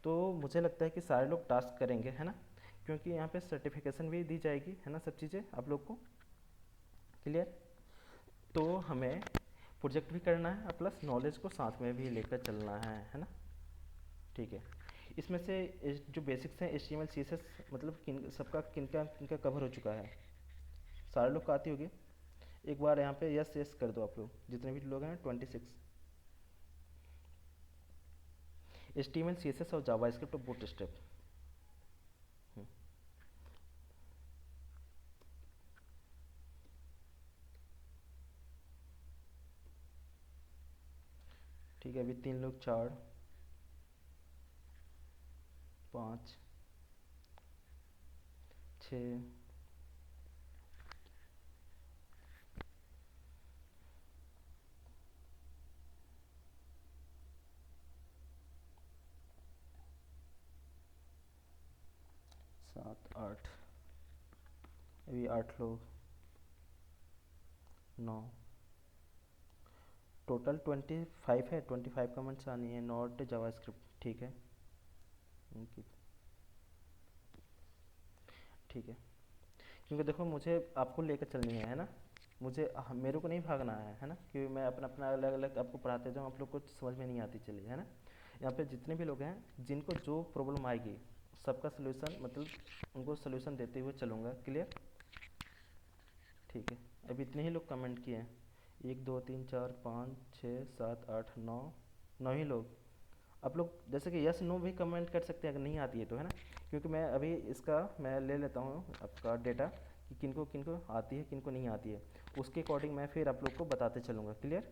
तो मुझे लगता है कि सारे लोग टास्क करेंगे, है ना, क्योंकि यहाँ पे सर्टिफिकेशन भी दी जाएगी, है ना, सब चीज़ें आप लोग को क्लियर। तो हमें प्रोजेक्ट भी करना है और प्लस नॉलेज को साथ में भी लेकर चलना है ना। ठीक है। इसमें से जो बेसिक्स हैं HTML CSS, मतलब किन सबका किनका किनका कवर हो चुका है, सारे लोग को आती होगी। एक बार यहाँ पे यस यस कर दो आप लोग, जितने भी लोग हैं 26। HTML CSS और जावास्क्रिप्ट और बूट स्टेप। ठीक है, अभी 3 लोग, 4, 5, 6, 7, 8, अभी 8 लोग, 9, टोटल 25 है। 25 कमेंट्स आनी है, नॉट जावास्क्रिप्ट। ठीक है, उनकी। ठीक है, क्योंकि देखो मुझे आपको लेकर चलनी है ना, मुझे मेरे को नहीं भागना है ना, क्योंकि मैं अपना अपना अलग अलग आपको पढ़ाते जाऊँ, आप लोग को समझ में नहीं आती चली, है ना। यहाँ पे जितने भी लोग हैं जिनको जो प्रॉब्लम आएगी सबका सोल्यूशन, मतलब उनको सोल्यूशन देते हुए चलूँगा, क्लियर। ठीक है, अभी इतने ही लोग कमेंट किए हैं, 1 2 3 4 5 6 7 8 9, 9 ही लोग। आप लोग जैसे कि यस नो भी कमेंट कर सकते हैं अगर नहीं आती है तो, है ना, क्योंकि मैं अभी इसका मैं ले लेता हूँ आपका डेटा कि किनको किनको आती है किनको नहीं आती है, उसके अकॉर्डिंग मैं फिर आप लोग को बताते चलूँगा, क्लियर।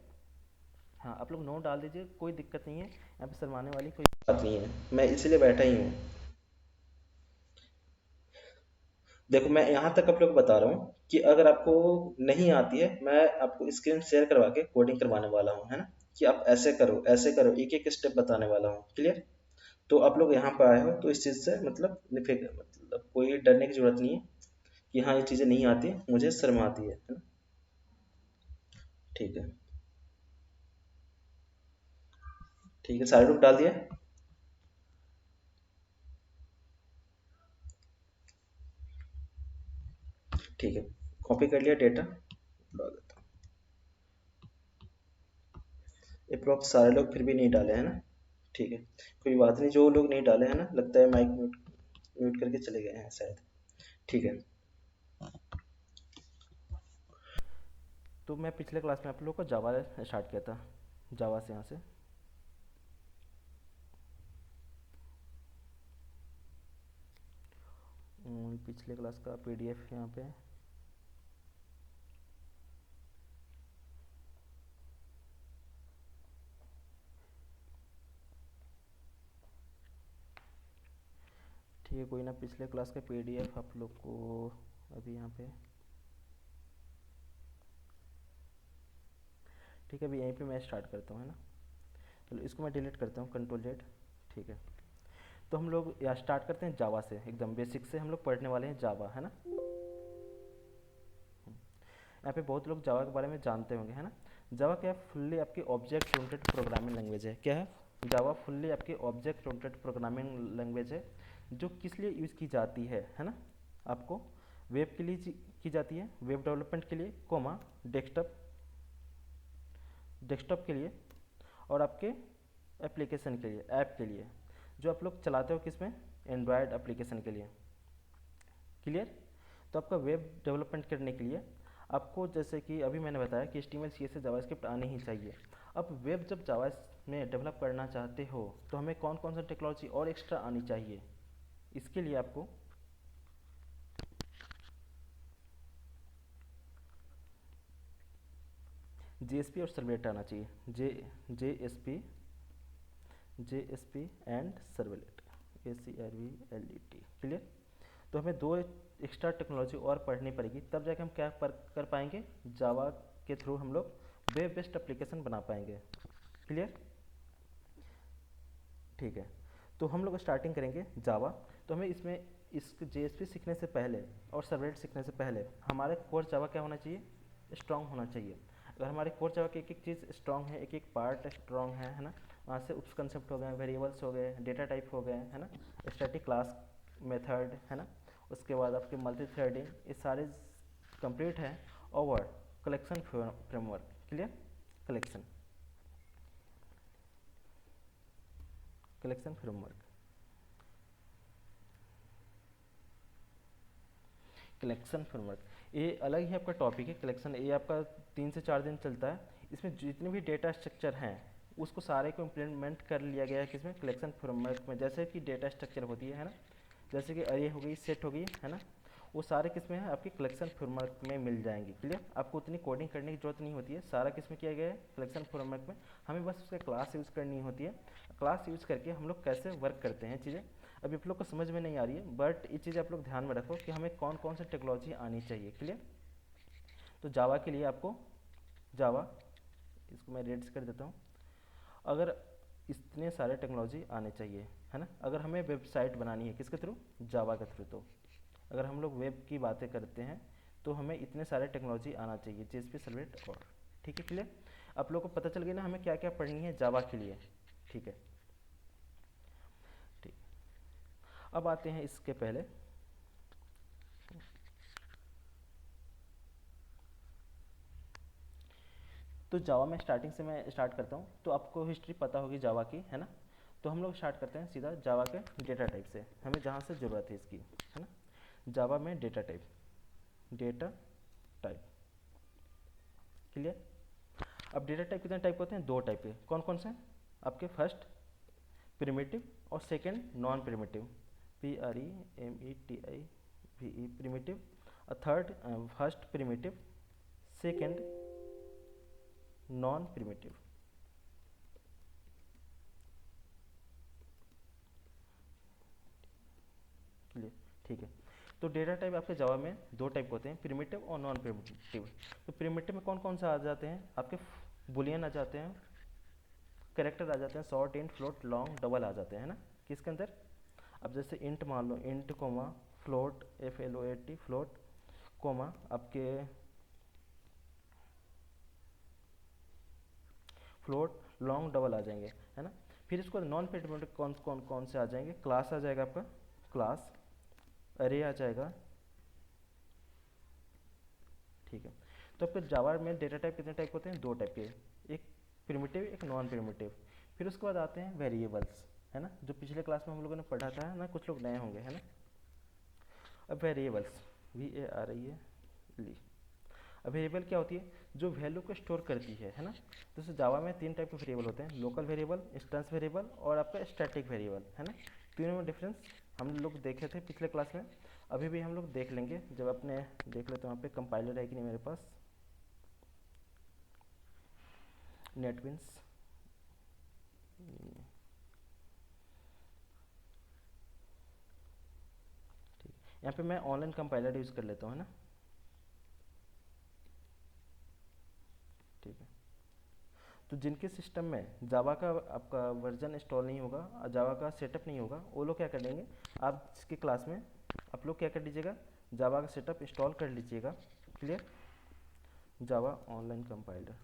हाँ, आप लोग नो डाल दीजिए, कोई दिक्कत नहीं है, यहाँ पे शर्माने वाली कोई बात नहीं है, मैं इसलिए बैठा ही हूँ। देखो मैं यहाँ तक आप लोग को बता रहा हूँ कि अगर आपको नहीं आती है, मैं आपको स्क्रीन शेयर करवा के कोडिंग करवाने वाला हूँ, है ना, कि आप ऐसे करो, एक एक स्टेप बताने वाला हूँ, क्लियर। तो आप लोग यहाँ पर आए हो तो इस चीज़ से मतलब निफिक मतलब कोई डरने की जरूरत नहीं है कि हाँ ये चीज़ें नहीं आती, मुझे शर्म आती है ना। ठीक है। ठीक है, सारे लोग डाल दिए। ठीक है, कॉपी कर लिया डेटा, डाल देता हूँ। अप्रॉक्स सारे लोग फिर भी नहीं डाले, है ना। ठीक है, कोई बात नहीं, जो लोग नहीं डाले हैं ना, लगता है माइक म्यूट म्यूट करके चले गए हैं शायद। ठीक है। तो मैं पिछले क्लास में आप लोगों को जावा स्टार्ट किया था, जावा से यहाँ से। पिछले क्लास का PDF यहाँ पे। ठीक है, कोई ना, पिछले क्लास का PDF आप लोग को अभी यहाँ पे। ठीक है, अभी यहीं पे मैं स्टार्ट करता हूँ, है ना। चलो इसको मैं डिलीट करता हूँ, Ctrl Z। ठीक है, तो हम लोग यहाँ स्टार्ट करते हैं जावा से, एकदम बेसिक से हम लोग पढ़ने वाले हैं जावा, है ना। यहाँ पे बहुत लोग जावा के बारे में जानते होंगे, है ना। जावा क्या है, फुल्ली आपकी ऑब्जेक्ट ओरिएंटेड प्रोग्रामिंग लैंग्वेज है। क्या है, जावा फुल्ली आपकी ऑब्जेक्ट ओरिएंटेड प्रोग्रामिंग लैंग्वेज है, जो किस लिए यूज़ की जाती है ना, आपको वेब के लिए की जाती है, वेब डेवलपमेंट के लिए, कोमा डेस्कटॉप डेस्कटॉप के लिए, और आपके एप्लीकेशन के लिए, ऐप के लिए, जो आप लोग चलाते हो किस में, एंड्रॉयड एप्लीकेशन के लिए, क्लियर। तो आपका वेब डेवलपमेंट करने के लिए आपको, जैसे कि अभी मैंने बताया कि HTML CSS जावास्क्रिप्ट आने ही चाहिए। अब वेब जब जावा में डेवलप करना चाहते हो तो हमें कौन कौन सा टेक्नोलॉजी और एक्स्ट्रा आनी चाहिए, इसके लिए आपको JSP और सर्वलेट आना चाहिए। JSP and servlet, ACRVLET, clear. तो हमें दो एक्स्ट्रा टेक्नोलॉजी और पढ़नी पड़ेगी, तब जाके हम क्या कर पाएंगे, जावा के थ्रू हम लोग वेब बेस्ड एप्लीकेशन बना पाएंगे, क्लियर। ठीक है, तो हम लोग स्टार्टिंग करेंगे जावा। तो हमें इसमें इस JSP सीखने से पहले और सर्वलेट सीखने से पहले हमारे कोर जावा क्या होना चाहिए, स्ट्रांग होना चाहिए। अगर हमारे कोर जावा की एक एक चीज़ स्ट्रांग है, एक एक पार्ट स्ट्रांग है ना, वहाँ से उप कंसेप्ट हो गए, वेरिएबल्स हो गए, डेटा टाइप हो गए, है ना, स्टैटिक क्लास मेथड, है ना, उसके बाद आपके मल्टी थ्रेडिंग, ये सारे कंप्लीट हैं। और collection framework, clear, collection collection framework, collection framework ये अलग ही आपका टॉपिक है। कलेक्शन ये आपका 3 से 4 दिन चलता है। इसमें जितने भी डेटा स्ट्रक्चर हैं उसको सारे को इम्प्लीमेंट कर लिया गया है किसमें, कलेक्शन फ्रेमवर्क में। जैसे कि डेटा स्ट्रक्चर होती है ना, जैसे कि अरे हो गई, सेट हो गई, है ना, वो सारे किसमें है, आपकी कलेक्शन फ्रेमवर्क में मिल जाएंगी। क्लियर, आपको उतनी कोडिंग करने की जरूरत नहीं होती है, सारा किसमें किया गया है, कलेक्शन फ्रेमवर्क में। हमें बस उसका क्लास यूज़ करनी होती है। क्लास यूज़ करके हम लोग कैसे वर्क करते हैं चीज़ें अभी आप लोग को समझ में नहीं आ रही है, बट ये चीज़ आप लोग ध्यान में रखो कि हमें कौन कौन सी टेक्नोलॉजी आनी चाहिए। क्लियर, तो जावा के लिए आपको, जावा, इसको मैं रेड्स कर देता हूँ। अगर इतने सारे टेक्नोलॉजी आने चाहिए, है ना, अगर हमें वेबसाइट बनानी है किसके थ्रू, जावा के थ्रू, तो अगर हम लोग वेब की बातें करते हैं तो हमें इतने सारे टेक्नोलॉजी आना चाहिए, जेएसपी, सर्वलेट और, ठीक है। क्लियर, आप लोग को पता चल गया ना हमें क्या क्या पढ़नी है जावा के लिए, ठीक है। ठीक, अब आते हैं इसके पहले, तो जावा में स्टार्टिंग से मैं स्टार्ट करता हूँ। तो आपको हिस्ट्री पता होगी जावा की, है ना। तो हम लोग स्टार्ट करते हैं सीधा जावा के डेटा टाइप से, हमें जहाँ से ज़रूरत है इसकी, है ना। जावा में data type, data type, clear. अब डेटा टाइप कितने टाइप होते हैं, 2 टाइप के, कौन कौन से, आपके फर्स्ट प्रिमिटिव और second non primitive, PREMETIVE, primitive, और third first primitive, second non primitive. Clear, ठीक है। तो डेटा टाइप आपके जावा में 2 टाइप होते हैं, प्रिमिटिव और नॉन प्रिमिटिव। तो प्रिमिटिव में कौन कौन सा आ जाते हैं, आपके बुलियन आ जाते हैं, कैरेक्टर आ जाते हैं, short, int, float, long, double आ जाते हैं, है ना, किसके अंदर। अब जैसे इंट मान लो, int comma float, FLOAT, float comma आपके फ्लोट, लॉन्ग, डबल आ जाएंगे, है ना। फिर इसको नॉन प्रिमिटिव कौन कौन कौन से आ जाएंगे, क्लास आ जाएगा आपका, क्लास, अरे आ जाएगा, ठीक है। तो फिर जावा में डेटा टाइप कितने टाइप होते हैं, 2 टाइप के, एक प्रिमिटिव, एक नॉन प्रिमिटिव। फिर उसके बाद आते हैं वेरिएबल्स, है ना, जो पिछले क्लास में हम लोगों ने पढ़ा था ना, कुछ लोग नए होंगे, है ना। अब वेरिएबल्स, VARIABLE, अब वेरिएबल क्या होती है, जो वैल्यू को स्टोर करती है ना। जैसे जावा में 3 टाइप के वेरिएबल होते हैं, लोकल वेरिएबल, इंस्टेंस वेरिएबल और आपका स्टैटिक वेरिएबल, है ना। तीनों में डिफरेंस हम लोग देखे थे पिछले क्लास में, अभी भी हम लोग देख लेंगे जब अपने देख लेते हैं। वहाँ पे कंपाइलर है कि नहीं मेरे पास, नेटबिंस, ठीक, यहाँ पे मैं ऑनलाइन कंपाइलर यूज़ कर लेता हूँ, है ना, ठीक है। तो जिनके सिस्टम में जावा का आपका वर्जन इंस्टॉल नहीं होगा, जावा का सेटअप नहीं होगा, वो लोग क्या कर लेंगे, आप इसकी क्लास में आप लोग क्या कर लीजिएगा, जावा का सेटअप इंस्टॉल कर लीजिएगा। क्लियर, जावा ऑनलाइन कंपाइलर,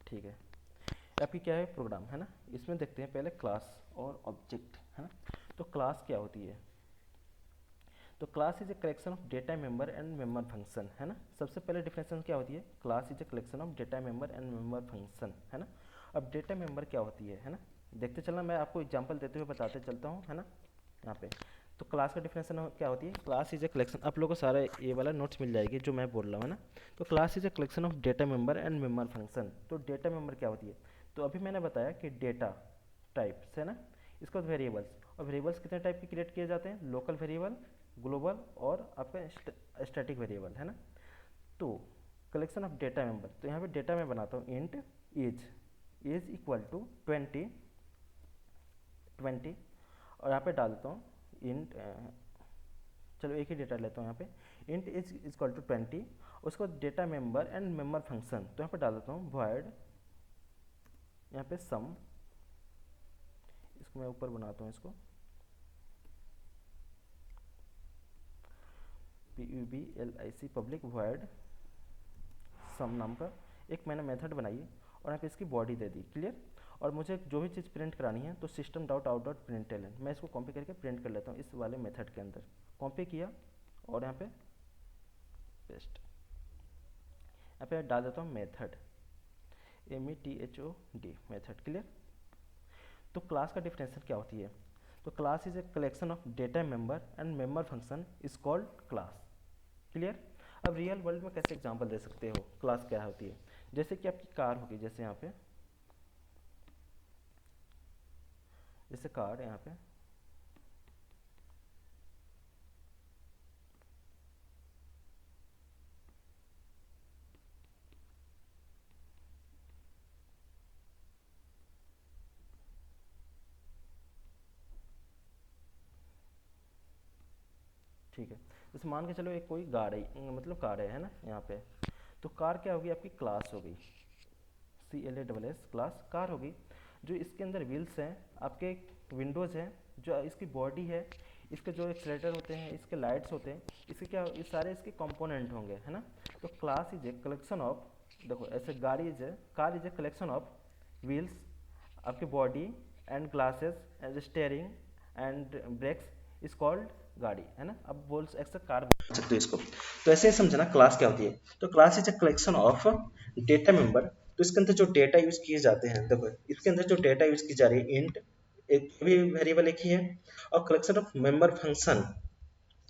ठीक है। आपकी क्या है, प्रोग्राम, है ना। इसमें देखते हैं पहले क्लास और ऑब्जेक्ट, है ना। तो क्लास क्या होती है, तो class is a collection of data member and member function, है ना। सबसे पहले डिफिनेशन क्या होती है, class is a collection of data member and member function, है ना। अब डेटा मेंबर क्या होती है ना, देखते चलना, मैं आपको एग्जांपल देते हुए बताते चलता हूँ, है ना। यहाँ पे तो क्लास का डिफिनेशन क्या होती है, क्लास इज ए कलेक्शन, आप लोगों को सारा ये वाला नोट्स मिल जाएगी जो मैं बोल रहा हूँ, है ना। तो class is a collection of data member and member function. तो डेटा मेंबर क्या होती है, तो अभी मैंने बताया कि डेटा टाइप्स, है ना। इसके बाद वेरिएबल्स, और वेरिएबल्स कितने टाइप के क्रिएट किए जाते हैं, लोकल वेरिएबल, ग्लोबल और आपका स्टैटिक वेरिएबल, है ना। तो कलेक्शन ऑफ डेटा मेंबर, तो यहाँ पे डेटा मैं बनाता हूँ int as, as equal to 20 और यहाँ पे डाल देता हूँ इंट चलो एक ही डेटा लेता हूँ यहाँ पे, इंट इज इक्वल टू 20, उसको data member and member function, तो यहाँ पे डाल देता हूँ वॉइड, यहाँ पे सम, इसको मैं ऊपर बनाता हूँ, इसको PUBLIC पब्लिक वॉइड सम नाम का एक मैंने मेथड बनाई और यहाँ पे इसकी बॉडी दे दी, क्लियर। और मुझे जो भी चीज़ प्रिंट करानी है तो system dot out dot print L, मैं इसको कॉपी करके प्रिंट कर लेता हूँ इस वाले मेथड के अंदर, कॉपी किया और यहाँ पे पेस्ट, यहाँ पे डाल देता हूँ मेथड, METHOD मेथड, क्लियर। तो क्लास का डिफिनेशन क्या होती है, तो class is a collection of data member and member function is called class, clear. अब रियल वर्ल्ड में कैसे एग्जांपल दे सकते हो क्लास क्या होती है, जैसे कि आपकी कार होगी, जैसे यहाँ पे, जैसे कार यहाँ पे, ठीक है। जैसे मान के चलो एक कोई गाड़ी, मतलब कार है ना यहाँ पे, तो कार क्या होगी, आपकी क्लास हो गई, CLASS क्लास कार होगी। जो इसके अंदर व्हील्स हैं, आपके विंडोज़ हैं, जो इसकी बॉडी है, इसके जो एक्सलेटर होते हैं, इसके लाइट्स होते हैं, इसके क्या, ये सारे इसके कंपोनेंट होंगे, है ना। तो class is a collection of, देखो ऐसे गाड़ी is a, car is a collection of wheels, आपकी body and glasses and steering and brakes is called गाड़ी, है ना। अब बोल ऐसा कार बोल सकते हो इसको। तो ऐसे ही समझना क्लास क्या होती है, तो class is a collection of data member, तो इसके अंदर जो डेटा यूज किए जाते हैं, देखो इसके अंदर जो डेटा यूज की जा रही है, इंट एक भी वेरिएबल एक ही है, और collection of member function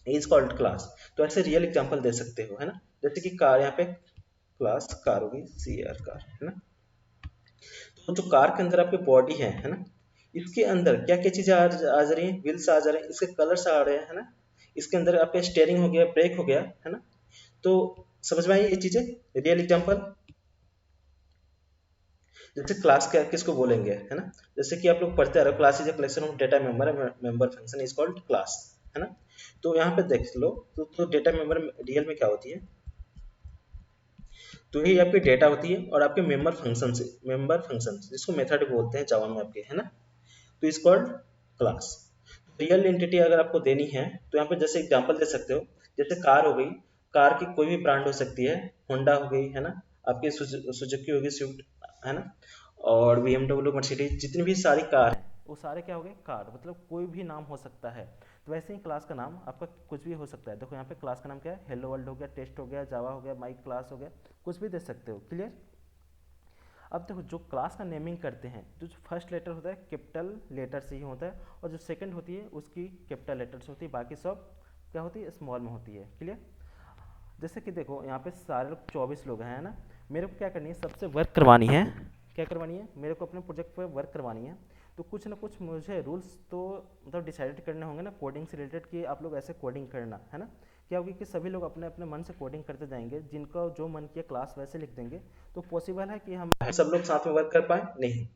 is called class. तो ऐसे रियल एग्जांपल दे सकते हो, है ना। जैसे कि कार, यहाँ पे क्लास कार होगी, CR कार, है ना। तो जो कार के अंदर आपकी बॉडी है ना, इसके अंदर क्या क्या चीजें आ जा रही है, व्हील्स आ जा रहे हैं, इसके कलर्स आ रहे हैं, है ना। इसके अंदर आपका स्टीयरिंग हो गया, ब्रेक हो गया, है ना। तो समझ में आई ये चीजें, रियल एग्जांपल। जैसे क्लास क्या किसको बोलेंगे, है ना। जैसे कि आप लोग पढ़ते आ रहे हो, class is a collection of data member, member function is called class, है ना। तो यहाँ पे देख लो, तो डेटा मेंबर रियल में क्या होती है, तो ये आपकी डेटा होती है, और आपके मेंबर फंक्शन जिसको मेथड बोलते हैं जावा में आपके, है ना। तो is called class. Real entity अगर आपको देनी है तो यहाँ पे जैसे एग्जांपल दे सकते हो, जैसे कार हो गई, कार की कोई भी ब्रांड हो सकती है, होंडा हो गई, है ना, आपकी सुजुकी होगी, स्विफ्ट, है ना, और BMW, मर्सिडीज, जितनी भी सारी कार है वो सारे क्या हो गए, कार, मतलब कोई भी नाम हो सकता है। तो वैसे ही क्लास का नाम आपका कुछ भी हो सकता है। देखो यहाँ पे क्लास का नाम क्या है, हेलो वर्ल्ड हो गया, टेस्ट हो गया, जावा हो गया, माई क्लास हो गया, कुछ भी दे सकते हो, क्लियर। अब देखो जो क्लास का नेमिंग करते हैं, जो फर्स्ट लेटर होता है कैपिटल लेटर से ही होता है, और जो सेकंड होती है उसकी कैपिटल लेटर से होती है, बाकी सब क्या होती है, स्मॉल में होती है, क्लियर। जैसे कि देखो यहाँ पे सारे लोग 24 लोग हैं ना, मेरे को क्या करनी है, सबसे वर्क करवानी है, क्या करवानी है, मेरे को अपने प्रोजेक्ट पर वर्क करवानी है। तो कुछ ना कुछ मुझे रूल्स तो मतलब डिसाइड करने होंगे ना कोडिंग से रिलेटेड, कि आप लोग ऐसे कोडिंग करना, है ना। क्या होगी कि सभी लोग अपने अपने मन से कोडिंग करते जाएंगे, जिनका जो मन किया क्लास वैसे लिख देंगे, तो पॉसिबल है कि हम सब लोग साथ में वर्क कर पाए, नहीं।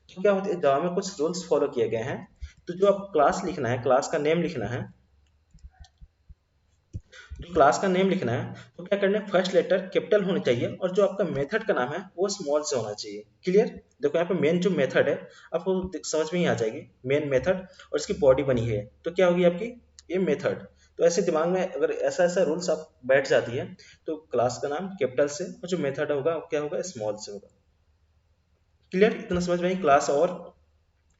तो क्या होता है, जावा में कुछ रूल्स फॉलो किए गए हैं। तो जो आप क्लास लिखना है, क्लास का नेम लिखना है, जो क्लास का नेम लिखना है, तो क्या करना है, फर्स्ट लेटर कैपिटल होनी चाहिए, और जो आपका मेथड का नाम है वो स्मॉल से होना चाहिए, क्लियर। देखो यहाँ पे मेन जो मेथड है आपको समझ में ही आ जाएगी, मेन मेथड, और इसकी बॉडी बनी है, तो क्या होगी आपकी, ये मेथड। तो ऐसे दिमाग में अगर ऐसा ऐसा रूल्स आप बैठ जाती है, तो क्लास का नाम कैपिटल से, और जो मेथड होगा क्या होगा, स्मॉल से होगा, क्लियर। इतना समझ में आई क्लास, और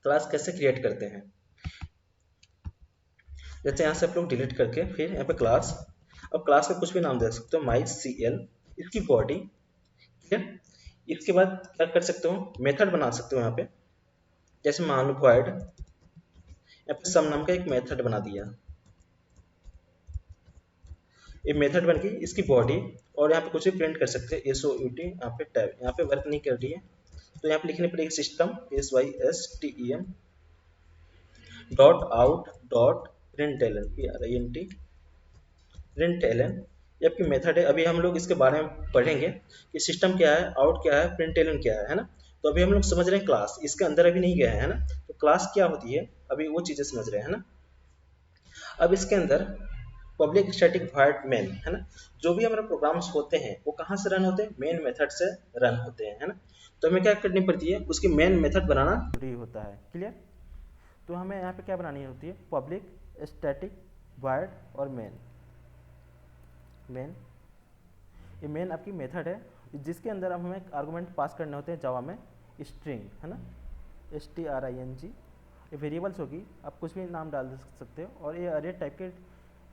क्लास कैसे क्रिएट करते हैं। जैसे यहाँ से आप लोग डिलीट करके फिर यहाँ पे क्लास, अब क्लास का कुछ भी नाम दे सकते हो, माई CL, इसकी बॉडी, ठीक है। इसके बाद क्या कर सकते हो, मेथड बना सकते हो यहाँ पे, जैसे मान लो void, यहाँ पे सम नाम का एक मेथड बना दिया, ये मेथड बन गई, इसकी बॉडी, और यहाँ पे कुछ भी प्रिंट कर सकते हैं, SOUT, यहाँ पे टैब, यहाँ पे वर्क नहीं कर रही है, तो यहाँ पे लिखने पड़ेगी system SYSTEM dot out dot println, PRINT println, ये आपकी मेथड है। अभी हम लोग इसके बारे में पढ़ेंगे कि सिस्टम क्या है, आउट क्या है, प्रिंटलन क्या है ना। तो अभी हम लोग समझ रहे हैं क्लास, इसके अंदर अभी नहीं गए हैं, है ना। तो क्लास क्या होती है, अभी वो चीजें समझ रहे हैं ना। अब इसके अंदर पब्लिक स्टैटिक वॉइड मेन, है ना। जो भी हमारे प्रोग्राम्स होते हैं वो कहाँ से रन होते हैं, मेन मेथड से रन होते हैं, है ना। तो हमें क्या करनी पड़ती है, उसकी मेन मेथड बनाना। जरूरी होता है, क्लियर। तो हमें यहाँ पे क्या बनानी होती है, पब्लिक स्टैटिक वायर्ड और मेन। मेन, ये मेन आपकी मेथड है जिसके अंदर अब हमें आर्गूमेंट पास करने होते हैं जावा में, स्ट्रिंग, है ना, string। ये वेरिएबल्स होगी, आप कुछ भी नाम डाल सकते हो, और ये अरे टाइप के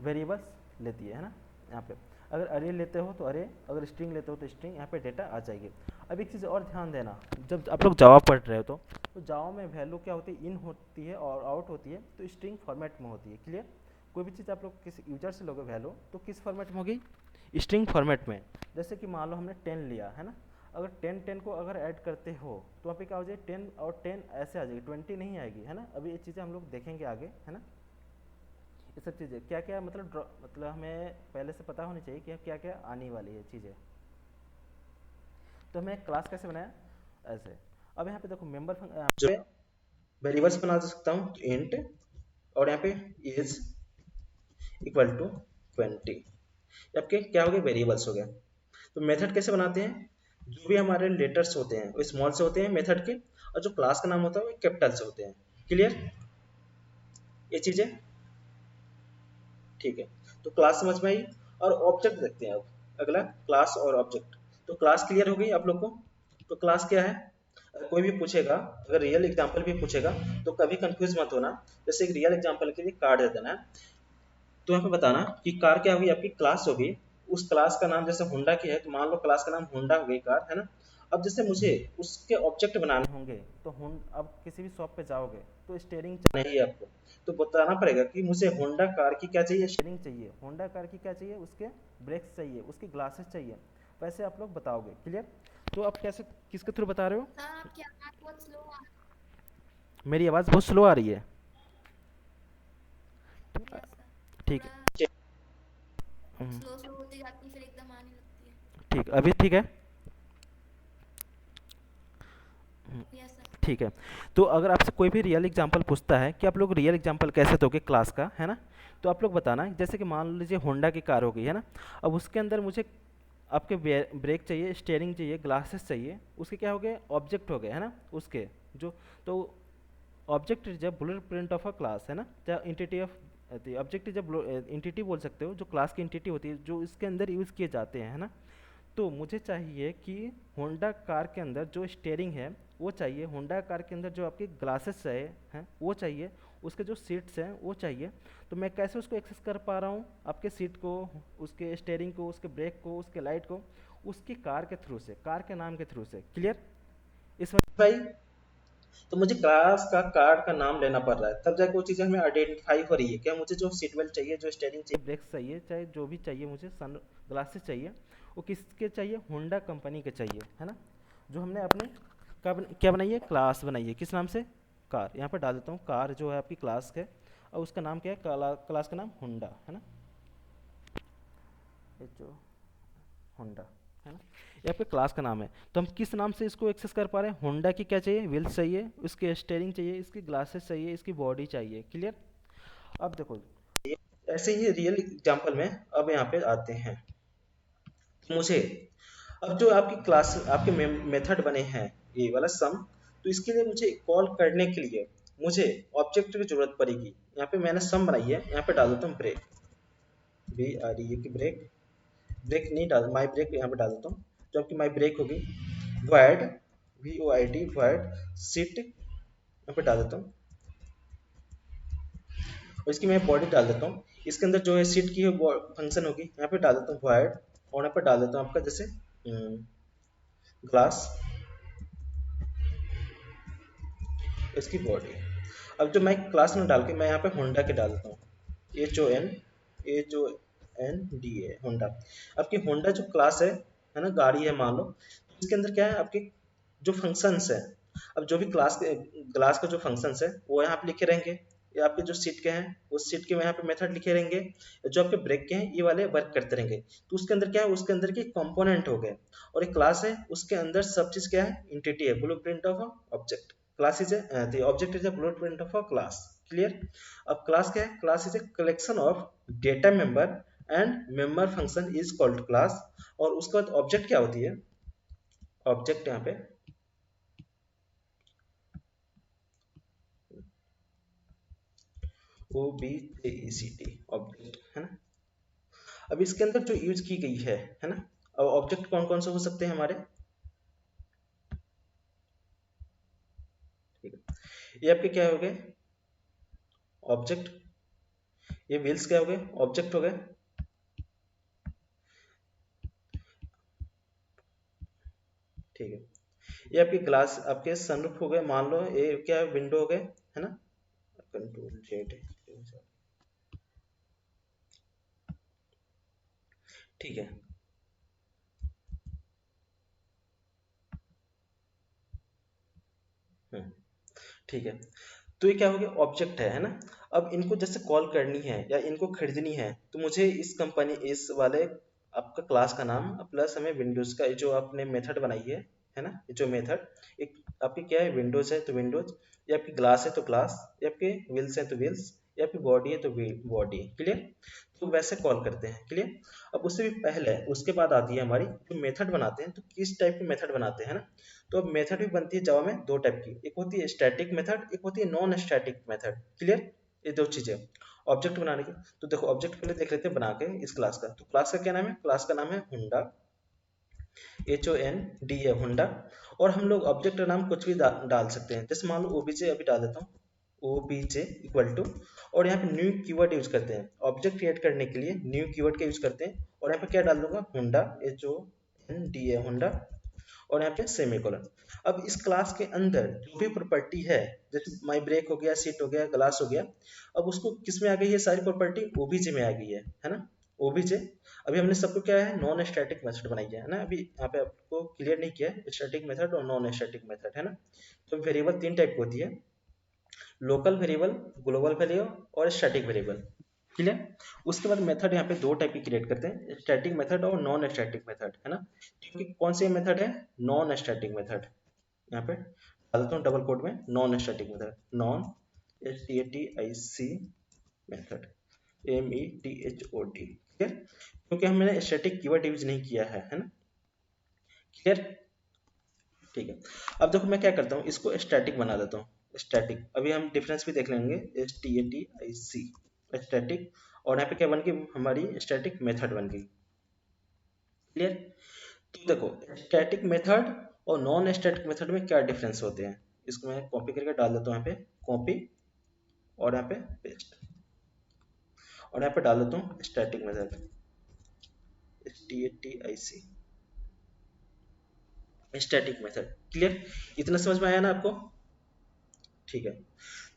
वेरिएबल्स लेती है ना। यहाँ पे अगर अरे लेते हो तो अरे, अगर स्ट्रिंग लेते हो तो स्ट्रिंग, यहाँ पे डेटा आ जाएगी। अब एक चीज़ और ध्यान देना, जब आप लोग जावा पढ़ रहे हो तो जावा में वैल्यू क्या होती है, इन होती है और आउट होती है, तो स्ट्रिंग फॉर्मेट में होती है, क्लियर। कोई भी चीज़ आप लोग किसी यूजर से लोगे वैल्यू, तो किस फॉर्मेट में होगी, स्ट्रिंग फॉर्मेट में। जैसे कि मान लो हमने 10 लिया है ना, अगर 10 को अगर ऐड करते हो तो वहाँ पे क्या हो जाए, 10 और 10 ऐसे आ जाएगी, 20 नहीं आएगी, है ना। अभी ये चीज़ें हम लोग देखेंगे आगे, है ना। ये सब चीज़ें क्या क्या मतलब हमें पहले से पता होनी चाहिए कि क्या क्या आने वाली है चीज़ें। तो हमें क्लास कैसे बनाया, ऐसे। अब यहाँ पे देखो मेंबर जो वेरिएबल्स बना सकता हूँ, इंट, और यहाँ पे इज इक्वल टू 20, आपके क्या हो गए, वेरिएबल्स हो गए। तो मेथड कैसे बनाते हैं, जो भी हमारे लेटर्स होते हैं वो स्मॉल से होते हैं मेथड के, और जो क्लास का नाम होता है वो कैपिटल से होते हैं, क्लियर ये चीजें, ठीक है। तो क्लास समझ में आई, और ऑब्जेक्ट देखते हैं अब, अगला क्लास और ऑब्जेक्ट। तो क्लास क्लियर हो गई आप लोग को। तो क्लास क्या है, अगर कोई भी पूछेगा, अगर रियल एग्जांपल भी पूछेगा तो कभी कंफ्यूज मत होना। जैसे एक रियल एग्जांपल के लिए कार्ड दे देना है, तो यहाँ पे बताना कि कार क्या होगी, आपकी क्लास होगी। उस क्लास का नाम जैसे होंडा की है, तो मान लो क्लास का नाम होंडा हो गई कार, है ना। अब जैसे मुझे उसके ऑब्जेक्ट बनाने होंगे, तो अब किसी भी शॉप पे जाओगे तो स्टेयरिंग नहीं है आपको, तो बताना पड़ेगा कि मुझे होंडा कार की क्या चाहिए, स्टेयरिंग चाहिए, होंडा कार की क्या चाहिए, उसके ब्रेक्स चाहिए, उसकी ग्लासेस चाहिए, वैसे आप लोग बताओगे, क्लियर। तो आप कैसे, किसके थ्रू बता रहे हो, सर आपकी आवाज बहुत स्लो आ मेरी आवाज़ बहुत स्लो आ रही है, रही है सर। ठीक थोड़ा है। हम्म, स्लो स्लो होती जाती है, फिर एकदम आने लगती है। ठीक, अभी ठीक है। Yes sir. ठीक है। तो अगर आपसे कोई भी रियल एग्जांपल पूछता है कि आप लोग रियल एग्जांपल कैसे दोगे क्लास का, है ना, तो आप लोग बताना, जैसे कि मान लीजिए होंडा की कार हो गई, है ना। अब उसके अंदर मुझे आपके ब्रेक चाहिए, स्टेयरिंग चाहिए, ग्लासेस चाहिए, उसके क्या हो गए, ऑब्जेक्ट हो गए, है ना, उसके जो। तो object is a blue print of a class, है ना, चाहे entity of, object is a entity बोल सकते हो, जो क्लास की इंटिटी होती है, जो इसके अंदर यूज़ किए जाते हैं, है ना। तो मुझे चाहिए कि होंडा कार के अंदर जो स्टेयरिंग है वो चाहिए, होंडा कार के अंदर जो आपके ग्लासेस हैं वो चाहिए, उसके जो सीट्स हैं वो चाहिए। तो मैं कैसे उसको एक्सेस कर पा रहा हूँ, आपके सीट को, उसके स्टेयरिंग को, उसके ब्रेक को, उसके लाइट को, उसकी कार के थ्रू से, कार के नाम के थ्रू से, क्लियर। इसमें भाई। तो मुझे क्लास का कार्ड का नाम लेना पड़ रहा है, तब जाके वो चीजें हमें आइडेंटिफाई हो रही है, क्या मुझे जो सीट बेल्ट चाहिए, जो स्टेयरिंग चाहिए, ब्रेक्स चाहिए, चाहे जो भी चाहिए, मुझे सन ग्लासेस चाहिए, वो किसके चाहिए, होंडा कंपनी के चाहिए, है ना। जो हमने अपने क्या बनाई है, क्लास बनाई है, किस नाम से, कार। यहाँ पर डाल देता हूँ, कार जो है आपकी क्लास है, और उसका नाम क्या है, क्लास का नाम होंडा, है ना, ये जो होंडा, है ना, ये आपके क्लास का नाम है। तो हम किस नाम से इसको एक्सेस कर पा रहे हैं, होंडा की क्या चाहिए, व्हील्स चाहिए, उसके स्टेयरिंग चाहिए, इसकी ग्लासेस चाहिए, इसकी बॉडी चाहिए, क्लियर। अब देखो, ऐसे ही रियल एग्जांपल में अब यहाँ पे आते हैं। मुझे अब जो आपकी क्लास, आपके मेथड बने हैं, ये वाला सम, तो इसके लिए मुझे कॉल करने के लिए मुझे ऑब्जेक्ट की जरूरत पड़ेगी। यहाँ पे मैंने सम बनाई है, यहाँ पे डाल देता हूँ ब्रेक, BREAK की ब्रेक, ब्रेक नहीं डाल, माई ब्रेक यहाँ पे डाल देता हूँ, जो आपकी माई ब्रेक होगी, void, VOID void sit, यहाँ पे डाल देता हूँ, और इसकी मैं बॉडी डाल देता हूँ। इसके अंदर जो है सीट की फंक्शन होगी, यहाँ पे डाल देता हूँ void, और यहाँ पे डाल देता हूँ आपका जैसे ग्लास, इसकी बॉडी। अब जो मैं क्लास में डाल के मैं यहाँ पे होंडा के डाल देता हूँ, HONDA होंडा। आपकी होंडा जो क्लास है ना, गाड़ी है मान लो, तो इसके अंदर क्या है, आपके जो फंक्शंस है, अब जो भी क्लास के ग्लास का जो फंक्शंस है वो यहाँ पे लिखे रहेंगे, या आपके जो सीट के हैं उस सीट के यहाँ पे मेथड लिखे रहेंगे, जो आपके ब्रेक के हैं ये वाले वर्क करते रहेंगे। तो उसके अंदर क्या है, उसके अंदर के कंपोनेंट हो गए, और एक क्लास है, उसके अंदर सब चीज क्या है, इंटिटी है, blueprint of object, class is A, the object is a blueprint of a class, clear. अब क्लास क्या है, class is a collection of data member and member function is called class. और उसके बाद ऑब्जेक्ट क्या होती है, ऑब्जेक्ट यहाँ पे OBJECT ऑब्जेक्ट है ना। अब इसके अंदर जो यूज की गई है ना। अब ऑब्जेक्ट कौन कौन से हो सकते हैं हमारे, ठीक है, ये आपके क्या हो गए ऑब्जेक्ट, ये व्हील्स क्या हो गए ऑब्जेक्ट हो गए, ठीक है। ये आपके ग्लास, आपके सनरूफ हो गए, मान लो ये क्या है विंडो हो गए है ना। कंट्रोल जेड, ठीक है। हम्म, ठीक है। तो ये क्या हो गया ऑब्जेक्ट है ना। अब इनको जैसे कॉल करनी है या इनको खरीदनी है तो मुझे इस कंपनी इस वाले आपका क्लास का नाम प्लस हमें विंडोज का जो आपने मेथड बनाई है ना, ये जो मेथड एक आपकी क्या है विंडोज है तो विंडोज, ये आपकी ग्लास है तो ग्लास, ये आपके व्हील्स है तो व्हील्स, ये आपकी बॉडी है तो बॉडी, क्लियर। तो वैसे कॉल करते हैं, क्लियर। अब उससे भी पहले उसके बाद आती है हमारी जो मेथड बनाते हैं, तो किस टाइप की मेथड बनाते हैं ना। तो अब मेथड भी बनती है जावा में दो टाइप की, एक होती है स्टैटिक मेथड, एक होती है नॉन स्टैटिक मेथड, क्लियर। ये दो चीजें ऑब्जेक्ट बनाने की। तो देखो ऑब्जेक्ट पहले देख लेते हैं बना के इस क्लास का। तो क्लास का क्या नाम है, क्लास का नाम है हुंडा, HOND है हुंडा। और हम लोग ऑब्जेक्ट का नाम कुछ भी डाल सकते हैं, जैसे मान लो OBJ अभी डाल देता हूँ, OBJ इक्वल टू, और यहाँ पे न्यू कीवर्ड यूज करते हैं ऑब्जेक्ट क्रिएट करने के लिए, न्यू कीवर्ड का यूज करते हैं। और यहाँ पे क्या डाल दूंगा हुंडा, HOND है हुंडा, और यहाँ पे सेमीकोलन। अब इस क्लास के अंदर जो भी प्रॉपर्टी है, जैसे माई ब्रेक हो गया, सीट हो गया, ग्लास हो गया, अब उसको किस में आ गई है सारी प्रॉपर्टी, ओबीजे में आ गई है ना, ओबीजे। अभी हमने सबको क्या है नॉन स्टैटिक मेथड बनाई है ना, अभी यहाँ पे आपको क्लियर नहीं किया है स्टैटिक मेथड और नॉन स्टैटिक मेथड है ना। तो वेरिएबल तीन टाइप की होती है, लोकल वेरिएबल, ग्लोबल वेरिएबल और स्टैटिक वेरिएबल, क्लियर। उसके बाद मेथड यहाँ पे दो टाइप की क्रिएट करते हैं, स्टैटिक मेथड और नॉन स्टैटिक मेथड है ना। क्योंकि कौन सी मेथड है, नॉन स्टैटिक मेथड, यहाँ पे डाल देता हूँ डबल कोट में, non static method, non STATIC method, METHOD, ठीक है। क्योंकि हमने स्टैटिक कीवर्ड यूज नहीं किया है ना, क्लियर, ठीक है। अब देखो मैं क्या करता हूँ, इसको स्टैटिक बना देता हूँ, स्टैटिक। अभी हम डिफरेंस भी देख लेंगे, STATIC स्टैटिक, और यहाँ पे क्या बन गई हमारी स्टैटिक मेथड बन गई, क्लियर। तो देखो स्टैटिक मेथड और नॉन स्टैटिक मेथड में क्या डिफरेंस होते हैं, इसको मैं कॉपी करके डाल देता हूँ यहाँ पे, कॉपी, और यहाँ पे पेस्ट, और यहाँ पे डाल देता हूँ static method, STATIC static method, clear. इतना समझ में आया ना आपको, ठीक है।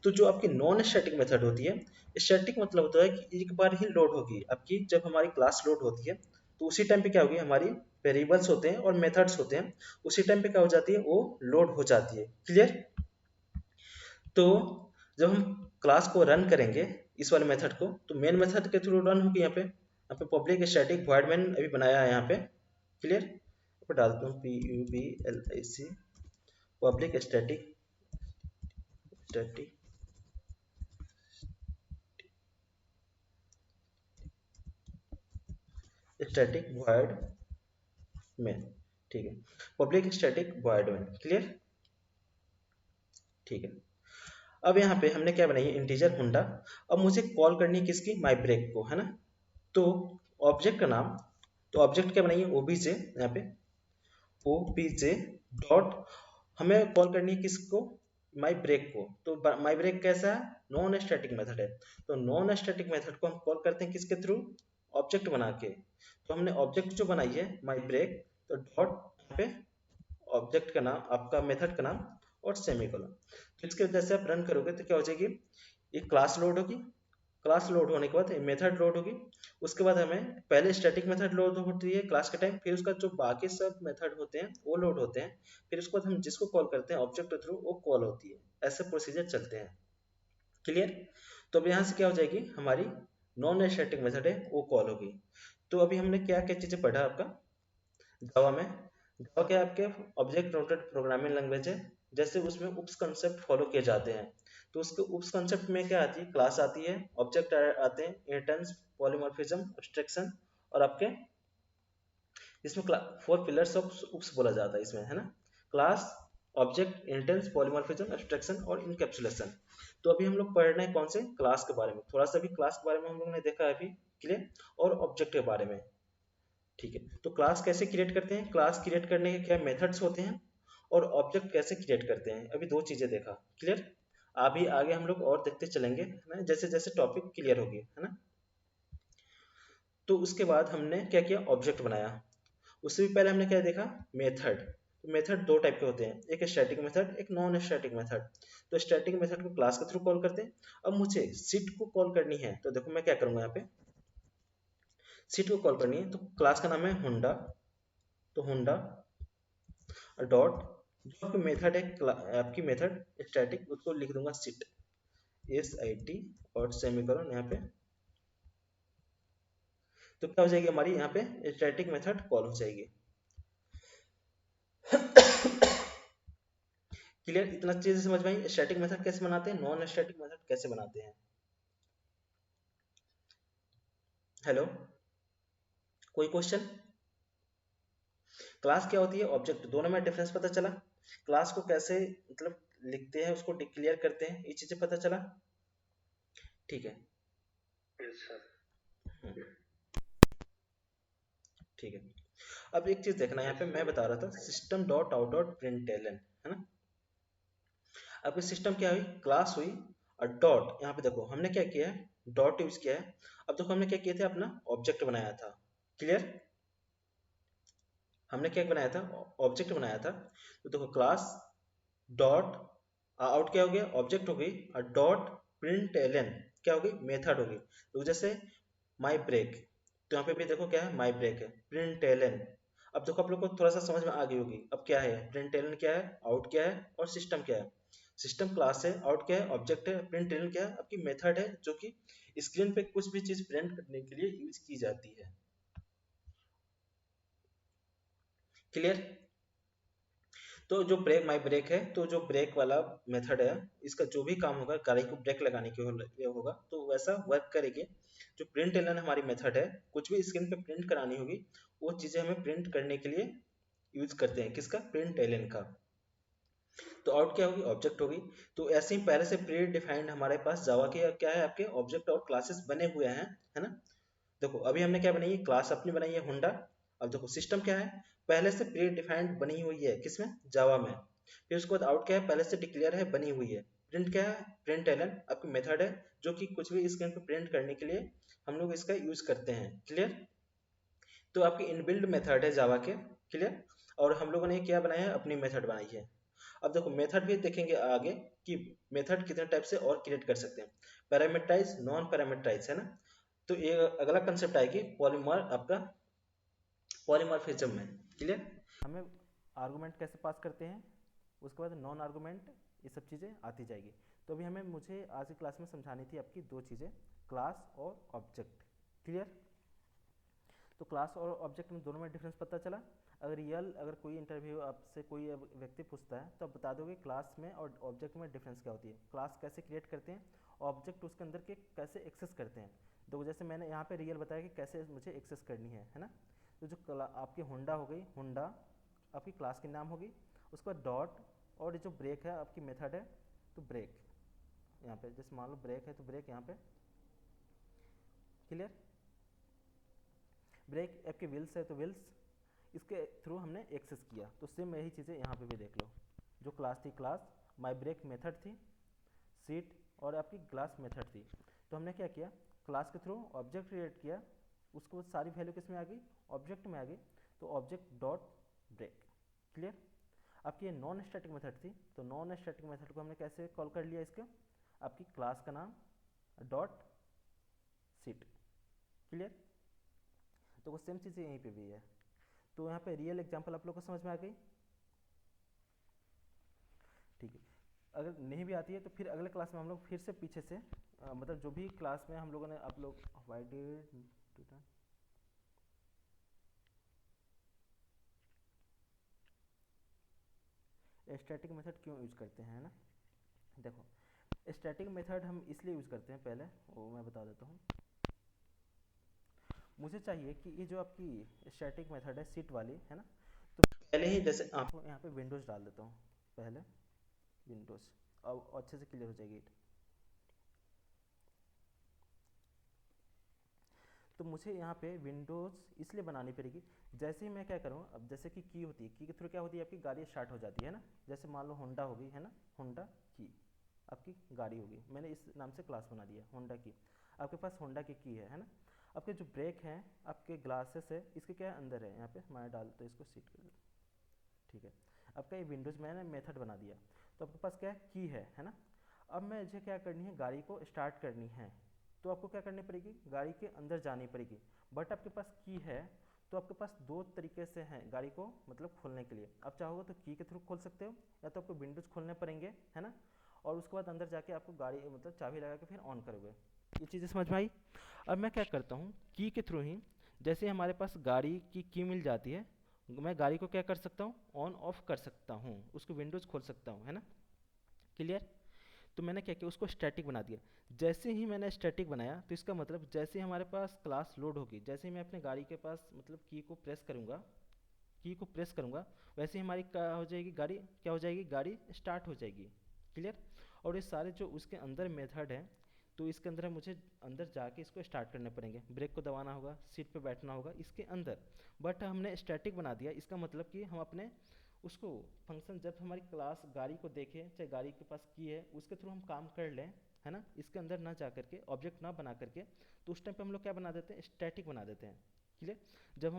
तो जो आपकी नॉन स्टैटिक मेथड होती है, स्टैटिक मतलब होता है कि एक बार ही लोड होगी आपकी, जब हमारी क्लास लोड होती है तो उसी टाइम पे क्या होगी, हमारी वेरिएबल्स होते हैं और मेथड्स होते हैं, उसी टाइम पे क्या हो जाती है वो लोड हो जाती है, क्लियर। तो जब हम क्लास को रन करेंगे इस वाले मेथड को, तो मेन मेथड के थ्रू रन होगी, यहाँ पे पब्लिक स्टैटिक वॉइड मेन अभी बनाया है यहाँ पे, क्लियर। यहाँ पे डालता हूँ PUBLIC public static static static void main, ठीक है, public static void main, clear, ठीक है। अब यहाँ पे हमने क्या बनाई है इंटीजर हुंडा। अब मुझे कॉल करनी है किसकी, माई ब्रेक को, है ना। तो ऑब्जेक्ट का नाम, तो ऑब्जेक्ट क्या बनाइए ओबीजे, यहाँ पे ओबीजे डॉट, हमें कॉल करनी है किसको, माई ब्रेक को। तो माई ब्रेक कैसा है, नॉन स्टैटिक मेथड है। तो नॉन स्टैटिक मेथड को हम कॉल करते हैं किसके थ्रू, ऑब्जेक्ट बना के। तो हमने ऑब्जेक्ट जो बनाई है माई ब्रेक, तो डॉट यहाँ पे ऑब्जेक्ट का नाम, आपका मेथड का नाम, और सेमीकोलन। तो इसके वजह से आप रन करोगे तो क्या हो जाएगी, एक क्लास लोड होगी, क्लास लोड होने के बाद मेथड लोड होगी, उसके बाद हमें पहले स्टैटिक मेथड लोड होती है क्लास के टाइम, फिर उसका जो बाकी सब मेथड होते हैं वो लोड होते हैं, फिर उसके बाद हम जिसको कॉल करते हैं ऑब्जेक्ट के थ्रू वो कॉल होती है, ऐसे प्रोसीजर चलते हैं, क्लियर। तो अब यहाँ से क्या हो जाएगी हमारी नॉन स्टैटिक मेथड है वो कॉल होगी। तो अभी हमने क्या क्या चीजें पढ़ा आपका जावा में, जावा क्या आपके ऑब्जेक्ट ओरिएंटेड प्रोग्रामिंग लैंग्वेज है, जैसे उसमें उप्स कंसेप्ट फॉलो किए जाते हैं। तो उसके उस कंसेप्ट में क्या आती है, क्लास आती है, ऑब्जेक्ट आते हैं, इनहेरिटेंस, पॉलीमॉर्फिज्म, एब्स्ट्रैक्शन, और आपके इसमें 4 पिलर्स ऑफ उप्स बोला जाता है इसमें, है ना, class, object, inheritance, polymorphism, abstraction और इनकैप्सुलेशन। तो अभी हम लोग पढ़ रहे हैं कौन से, क्लास के बारे में, थोड़ा सा भी क्लास के बारे में हम लोगों ने देखा है अभी, क्लियर, और ऑब्जेक्ट के बारे में। ठीक है, तो क्लास कैसे क्रिएट करते हैं, क्लास क्रिएट करने के क्या मेथड्स होते हैं, और ऑब्जेक्ट कैसे क्रिएट करते हैं, अभी 2 चीजें देखा, क्लियर। अभी आगे हम लोग और देखते चलेंगे, है ना, जैसे जैसे टॉपिक क्लियर होगी, है ना। तो उसके बाद हमने क्या किया, ऑब्जेक्ट बनाया। उससे भी पहले हमने क्या देखा, मेथड। तो मेथड 2 टाइप के होते हैं, एक स्टैटिक मेथड, एक नॉन स्टैटिक मेथड। तो स्टैटिक मेथड को क्लास के थ्रू कॉल करते हैं। अब मुझे सीट को कॉल करनी है, तो देखो मैं क्या करूंगा, यहाँ पे सीट को कॉल करनी है, तो क्लास का नाम है हुंडा। तो हुंडा डॉट, जो आपकी मेथड है, आपकी मेथड स्टैटिक, उसको लिख दूंगा सिट, SIT, और सेमीकोलन यहाँ पे। तो क्या हो जाएगी हमारी यहाँ पे स्टैटिक मेथड कॉल हो जाएगी। क्लियर, इतना चीज समझ में आई, स्टैटिक मेथड कैसे बनाते हैं, नॉन स्टैटिक मेथड कैसे बनाते हैं। हेलो, कोई क्वेश्चन। क्लास क्या होती है, ऑब्जेक्ट, दोनों में डिफरेंस पता चला। क्लास को कैसे मतलब लिखते हैं, उसको डिक्लेयर करते हैं, ये चीजें पता चला, ठीक है। हम्म, ठीक है। अब एक चीज देखना, यहाँ पे मैं बता रहा था system dot out dot println, है ना। अब सिस्टम क्या हुई, क्लास हुई, और डॉट, यहाँ पे देखो हमने क्या किया है, डॉट यूज किया है। अब देखो हमने क्या किया था, अपना ऑब्जेक्ट बनाया था, क्लियर, हमने क्या बनाया था, ऑब्जेक्ट बनाया था। तो देखो क्लास डॉट आउट क्या हो गया, ऑब्जेक्ट हो गई, और डॉट प्रिंट एलन क्या हो गई, मेथड हो गई। तो जैसे माई ब्रेक, तो यहाँ पे भी देखो क्या है, माई ब्रेक है, प्रिंट एलन। अब देखो आप लोग को थोड़ा सा समझ में आ गई होगी, अब क्या है, प्रिंट एलन क्या है, आउट क्या है, और सिस्टम क्या है। सिस्टम क्लास है, आउट क्या है, ऑब्जेक्ट है, प्रिंट एलन क्या है, आपकी मेथड है, जो कि स्क्रीन पे कुछ भी चीज प्रिंट करने के लिए यूज की जाती है, क्लियर। तो जो ब्रेक माई ब्रेक है, तो जो ब्रेक वाला मेथड है, इसका जो भी काम होगा, गाड़ी को ब्रेक लगाने के लिए होगा, तो वैसा वर्क करेगी। जो प्रिंट एलन हमारी मेथड है, कुछ भी स्क्रीन पे प्रिंट करानी होगी, वो चीजें हमें प्रिंट करने के लिए यूज करते हैं, किसका, प्रिंट एलन का। तो आउट क्या होगी, ऑब्जेक्ट होगी। तो ऐसे ही पहले से प्री डिफाइंड हमारे पास जावा के क्या है, आपके ऑब्जेक्ट और क्लासेस बने हुए हैं, है ना। देखो अभी हमने क्या बनाई है, क्लास अपनी बनाई है हुंडा। अब देखो सिस्टम क्या है, पहले से प्री डिफाइंड बनी हुई है, किसमें, जावा में। फिर उसके बाद आउट क्या है, पहले से डिक्लेयर है, बनी हुई है। प्रिंट क्या है, प्रिंट एलन आपकी मेथड है, जो कि कुछ भी स्क्रीन पे प्रिंट करने के लिए हम लोग इसका यूज करते हैं, क्लियर। तो आपकी इनबिल्ड मेथड है जावा के, क्लियर। और हम लोगों ने क्या बनाया है, अपनी मेथड बनाई है। अब देखो मेथड भी देखेंगे आगे, कि मेथड कितने टाइप से और क्रिएट कर सकते हैं, पैरामीटराइज, नॉन पैरामीटराइज, है ना। तो ये अगला कंसेप्ट आएगी पॉलीमर, आपका पॉलीमॉर्फिज्म में, क्लियर। हमें आर्गुमेंट कैसे पास करते हैं, उसके बाद नॉन आर्गुमेंट, ये सब चीज़ें आती जाएगी। तो अभी हमें मुझे आज की क्लास में समझानी थी आपकी 2 चीज़ें, क्लास और ऑब्जेक्ट, क्लियर। तो क्लास और ऑब्जेक्ट में दोनों में डिफरेंस पता चला। अगर कोई इंटरव्यू आपसे कोई व्यक्ति पूछता है, तो आप बता दोगे क्लास में और ऑब्जेक्ट में डिफरेंस क्या होती है, क्लास कैसे क्रिएट करते हैं, ऑब्जेक्ट उसके अंदर के कैसे एक्सेस करते हैं। तो जैसे मैंने यहाँ पे रियल बताया कि कैसे मुझे एक्सेस करनी है ना। तो जो आपकी होंडा हो गई, होंडा आपकी क्लास की नाम होगी। उसके बाद डॉट, और जो ब्रेक है आपकी मेथड है, तो ब्रेक यहाँ पे, जैसे मान लो ब्रेक है तो ब्रेक यहाँ पे, क्लियर। ब्रेक आपके व्हील्स है तो व्हील्स, इसके थ्रू हमने एक्सेस किया। तो सेम यही चीज़ें यहाँ पे भी देख लो, जो क्लास थी, क्लास माई ब्रेक मेथड थी, सीट और आपकी क्लास मेथड थी। तो हमने क्या किया, क्लास के थ्रू ऑब्जेक्ट क्रिएट किया, उसको सारी वैल्यू किस में आ गई, ऑब्जेक्ट में आ गई। तो ऑब्जेक्ट डॉट ब्रेक, क्लियर। आपकी ये नॉन स्टैटिक मेथड थी, तो नॉन स्टैटिक मेथड को हमने कैसे कॉल कर लिया, इसका आपकी क्लास का नाम डॉट सीट, क्लियर। तो वो सेम चीज़ें यहीं पे भी है। तो यहाँ पे रियल एग्जांपल आप लोग को समझ में आ गई, ठीक है। अगर नहीं भी आती है तो फिर अगले क्लास में हम लोग फिर से पीछे से मतलब जो भी क्लास में हम लोगों ने, आप लोग वाई डिड स्टैटिक मेथड क्यों यूज करते हैं, है ना। देखो स्टैटिक मेथड हम इसलिए यूज़ करते हैं, पहले वो मैं बता देता हूँ। मुझे चाहिए कि ये जो आपकी स्टैटिक मेथड है सीट वाली है ना, तो पहले ही जैसे आप यहाँ पे विंडोज़ डाल देता हूँ पहले, विंडोज़, अब अच्छे से क्लियर हो जाएगी। तो मुझे यहाँ पे विंडोज़ इसलिए बनानी पड़ेगी, जैसे ही मैं क्या करूँ, अब जैसे कि की होती है, की के थ्रू क्या होती है, आपकी गाड़ी स्टार्ट हो जाती है ना। जैसे मान लो होंडा होगी है ना, होंडा की आपकी गाड़ी होगी, मैंने इस नाम से क्लास बना दिया होंडा की। आपके पास होंडा की है ना। आपके जो ब्रेक हैं, आपके ग्लासेस है, इसके क्या है अंदर है, यहाँ पे मैं डालता हूँ इसको सीट कर देता हूँ। ठीक है, आपका ये विंडोज़ मैंने मेथड बना दिया, तो आपके पास क्या है, की है ना। अब मैं मुझे क्या करनी है, गाड़ी को स्टार्ट करनी है, तो आपको क्या करनी पड़ेगी, गाड़ी के अंदर जानी पड़ेगी। बट आपके पास की है, तो आपके पास दो तरीके से हैं गाड़ी को मतलब खोलने के लिए। आप चाहोगे तो की के थ्रू खोल सकते हो, या तो आपको विंडोज़ खोलने पड़ेंगे है ना, और उसके बाद अंदर जाके आपको गाड़ी मतलब चाबी लगा के फिर ऑन करोगे। ये चीज़ें समझ में आई। अब मैं क्या करता हूँ, की के थ्रू ही जैसे हमारे पास गाड़ी की मिल जाती है, मैं गाड़ी को क्या कर सकता हूँ, ऑन ऑफ कर सकता हूँ, उसको विंडोज़ खोल सकता हूँ है ना। क्लियर। तो मैंने क्या किया, उसको स्टैटिक बना दिया। जैसे ही मैंने स्टैटिक बनाया, तो इसका मतलब जैसे ही हमारे पास क्लास लोड होगी, जैसे ही मैं अपने गाड़ी के पास मतलब की को प्रेस करूँगा, वैसे ही हमारी क्या हो जाएगी, गाड़ी क्या हो जाएगी, गाड़ी स्टार्ट हो जाएगी। क्लियर। और ये सारे जो उसके अंदर मेथड हैं, तो इसके अंदर मुझे अंदर जाके इसको स्टार्ट करने पड़ेंगे, ब्रेक को दबाना होगा, सीट पे बैठना होगा इसके अंदर। बट हमने स्टैटिक बना दिया, इसका मतलब कि हम अपने उसको फंक्शन जब हमारी क्लास गाड़ी को देखे, चाहे गाड़ी के पास की है, उसके थ्रू हम काम कर लें है ना, इसके अंदर ना जा करके, ऑब्जेक्ट ना बना करके, तो उस टाइम पे हम लोग क्या बना देते हैं, स्टैटिक बना देते हैं। क्लियर। जब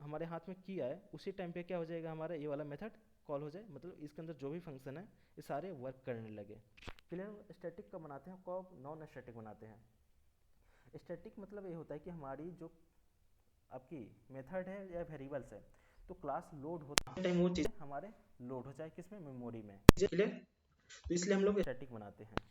हमारे हाथ में की आए, उसी टाइम पे क्या हो जाएगा, हमारा ये वाला मेथड कॉल हो जाए, मतलब इसके अंदर जो भी फंक्शन है ये सारे वर्क करने लगे। क्लियर। स्टैटिक कब बनाते हैं, कब नॉन स्टैटिक बनाते हैं। स्टैटिक मतलब ये होता है कि हमारी जो आपकी मेथड है या वेरिएबल्स है, तो क्लास लोड होता टाइम वो चीज़ है, हमारे लोड हो जाए किसमें, मेमोरी में, क्लियर। तो इसलिए हम लोग स्टैटिक बनाते हैं।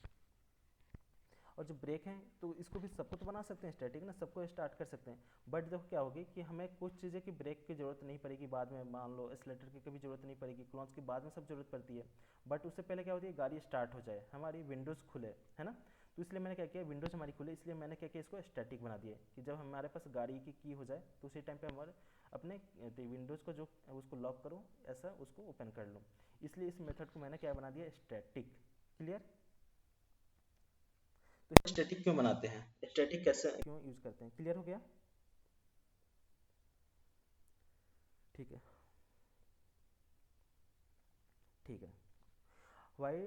और जो ब्रेक हैं, तो इसको भी सबको तो बना सकते हैं स्टैटिक ना, सबको स्टार्ट कर सकते हैं। बट देखो क्या होगी कि हमें कुछ चीज़ें की ब्रेक की ज़रूरत नहीं पड़ेगी बाद में, मान लो एक्सीलेटर की कभी ज़रूरत नहीं पड़ेगी, क्लच की बाद में सब ज़रूरत पड़ती है। बट उससे पहले क्या होती है, गाड़ी स्टार्ट हो जाए, हमारी विंडोज़ खुले है ना। तो इसलिए मैंने क्या किया, विंडोज़ हमारी खुले, इसलिए मैंने क्या किया, इसको स्टैटिक बना दिया कि जब हमारे पास गाड़ी की हो जाए, तो उसी टाइम पे हमारे अपने विंडोज़ को जो उसको लॉक करूँ, ऐसा उसको ओपन कर लूँ। इसलिए इस मेथड को मैंने क्या बना दिया, स्टैटिक। क्लियर। तो स्टैटिक क्यों बनाते हैं, स्टैटिक कैसे। क्यों यूज़ करते हैं, क्लियर हो गया। ठीक है, ठीक है। Why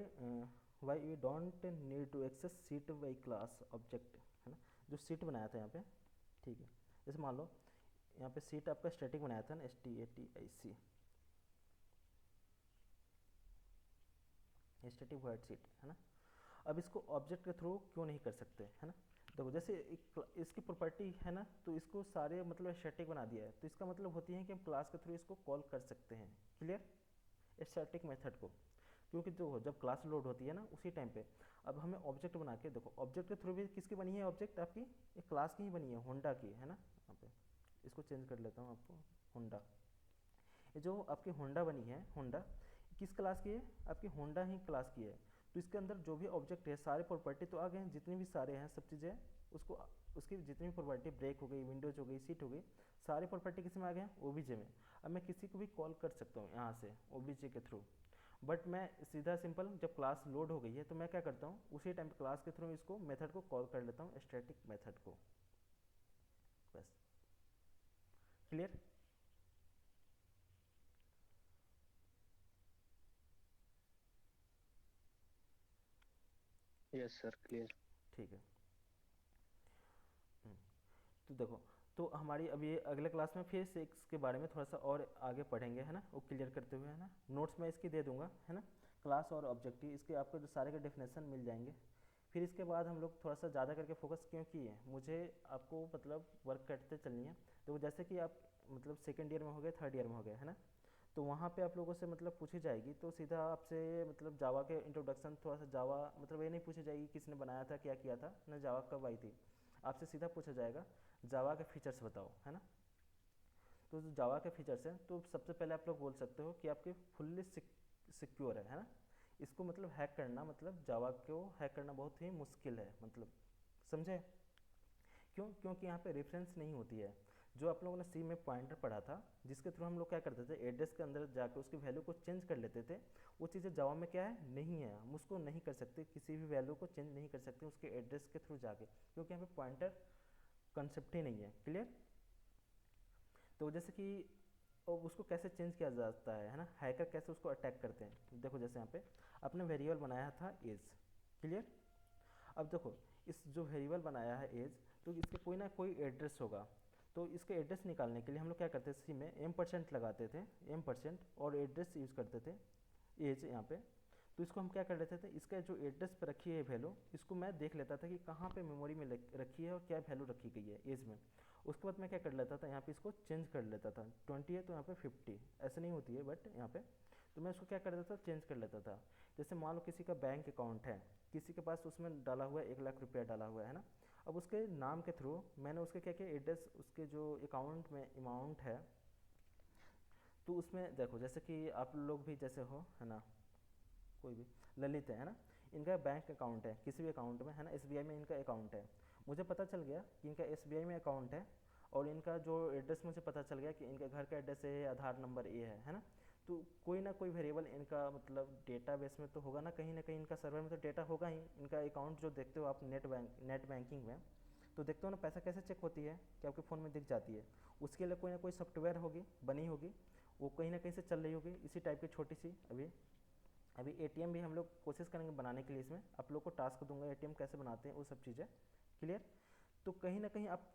why we don't need to access it by class object है ना, जो सीट बनाया था यहाँ पे। ठीक है, जैसे मान लो यहाँ पे सीट आपका स्टैटिक बनाया था ना, STATIC, स्टैटिक वाइड सीट है ना। अब इसको ऑब्जेक्ट के थ्रू क्यों नहीं कर सकते है ना। देखो जैसे इसकी प्रॉपर्टी है ना, तो इसको सारे मतलब स्टैटिक बना दिया है, तो इसका मतलब होती है कि हम क्लास के थ्रू इसको कॉल कर सकते हैं। क्लियर। स्टैटिक मेथड को, क्योंकि जो जब क्लास लोड होती है ना, उसी टाइम पे अब हमें ऑब्जेक्ट बना के, देखो ऑब्जेक्ट के थ्रू भी किसकी बनी है, ऑब्जेक्ट आपकी एक क्लास की ही बनी है, होंडा की है ना। यहाँ पे इसको चेंज कर लेता हूँ आपको, होंडा। ये जो आपकी होंडा बनी है, होंडा किस क्लास की है, आपकी होंडा ही क्लास की है। तो इसके अंदर जो भी ऑब्जेक्ट है, सारे प्रॉपर्टी तो आ गए हैं, जितने भी सारे हैं सब चीज़ें, उसको उसकी जितनी भी प्रॉपर्टी, ब्रेक हो गई, विंडोज हो गई, सीट हो गई, सारी प्रॉपर्टी किस में आ गए हैं, ओबीजे में। अब मैं किसी को भी कॉल कर सकता हूँ यहाँ से ओबीजे के थ्रू। बट मैं सीधा सिंपल जब क्लास लोड हो गई है, तो मैं क्या करता हूँ, उसी टाइम क्लास के थ्रू इसको मेथड को कॉल कर लेता हूँ, स्टैटिक मेथड को। बस। क्लियर। Yes sir, clear. ठीक है। हम्म, तो देखो, तो हमारी अब ये अगले क्लास में फिर से इसके बारे में थोड़ा सा और आगे पढ़ेंगे है ना, वो क्लियर करते हुए है ना। नोट्स में इसकी दे दूंगा है ना, क्लास और ऑब्जेक्टिव इसके आपको जो सारे के डेफिनेशन मिल जाएंगे। फिर इसके बाद हम लोग थोड़ा सा ज़्यादा करके फोकस क्यों किए हैं, मुझे आपको मतलब वर्क करते चलनी है। तो जैसे कि आप मतलब सेकेंड ईयर में हो गए, थर्ड ईयर में हो गए है ना, तो वहाँ पे आप लोगों से मतलब पूछी जाएगी, तो सीधा आपसे मतलब जावा के इंट्रोडक्शन, थोड़ा सा जावा मतलब ये नहीं पूछी जाएगी किसने बनाया था, क्या किया था ना, जावा कब आई थी। आपसे सीधा पूछा जाएगा जावा के फीचर्स बताओ है ना। तो जो जावा के फीचर्स हैं, तो सबसे पहले आप लोग बोल सकते हो कि आपके फुल्ली सिक्योर है ना। इसको मतलब हैक करना, मतलब जावा को हैक करना बहुत ही मुश्किल है, मतलब समझे? क्यों? क्योंकि यहाँ पे रेफरेंस नहीं होती है। जो आप लोगों ने सी में पॉइंटर पढ़ा था, जिसके थ्रू हम लोग क्या करते थे, एड्रेस के अंदर जाकर उसकी वैल्यू को चेंज कर लेते थे, वो चीज़ें जावा में क्या है, नहीं है। हम उसको नहीं कर सकते, किसी भी वैल्यू को चेंज नहीं कर सकते उसके एड्रेस के थ्रू जाके, क्योंकि यहाँ पे पॉइंटर कंसेप्ट ही नहीं है। क्लियर? तो जैसे कि उसको कैसे चेंज किया जाता है ना, हैकर कैसे उसको अटैक करते हैं। देखो जैसे यहाँ पे आपने वेरिएबल बनाया था एज। क्लियर? अब देखो इस जो वेरिएबल बनाया है एज, तो इसके कोई ना कोई एड्रेस होगा। तो इसके एड्रेस निकालने के लिए हम लोग क्या करते थे, सी में m% लगाते थे, m% और एड्रेस यूज़ करते थे एज यहाँ पे। तो इसको हम क्या कर लेते थे, इसका जो एड्रेस पर रखी है वैल्यू, इसको मैं देख लेता था कि कहाँ पे मेमोरी में रखी है और क्या वैल्यू रखी गई है एज में। उसके बाद मैं क्या कर लेता था, यहाँ पे इसको चेंज कर लेता था। 20 है तो यहाँ पे 50, ऐसे नहीं होती है बट यहाँ पे, तो मैं उसको क्या कर देता था, चेंज कर लेता था। जैसे मान लो किसी का बैंक अकाउंट है, किसी के पास उसमें डाला हुआ है 1 लाख रुपया डाला हुआ है ना। अब उसके नाम के थ्रू मैंने उसके क्या किया, एड्रेस उसके जो अकाउंट में अमाउंट है, तो उसमें देखो जैसे कि आप लोग भी जैसे हो है ना, कोई भी ललित है ना, इनका बैंक अकाउंट है किसी भी अकाउंट में है ना, एसबीआई में इनका अकाउंट है। मुझे पता चल गया कि इनका एसबीआई में अकाउंट है, और इनका जो एड्रेस मुझे पता चल गया कि इनके घर का एड्रेस है, आधार नंबर ये है ना। तो कोई ना कोई वेरिएबल इनका मतलब डेटाबेस में तो होगा ना कहीं इनका सर्वर में तो डेटा होगा ही। इनका अकाउंट जो देखते हो आप नेट बैंकिंग में, तो देखते हो ना पैसा कैसे चेक होती है, कि आपके फ़ोन में दिख जाती है। उसके लिए कोई ना कोई सॉफ्टवेयर होगी बनी होगी, वो कहीं ना कहीं से चल रही होगी इसी टाइप की छोटी सी। अभी अभी एटीएम भी हम लोग कोशिश करेंगे बनाने के लिए, इसमें आप लोग को टास्क दूंगा एटीएम कैसे बनाते हैं वो सब चीज़ें। क्लियर? तो कहीं ना कहीं आप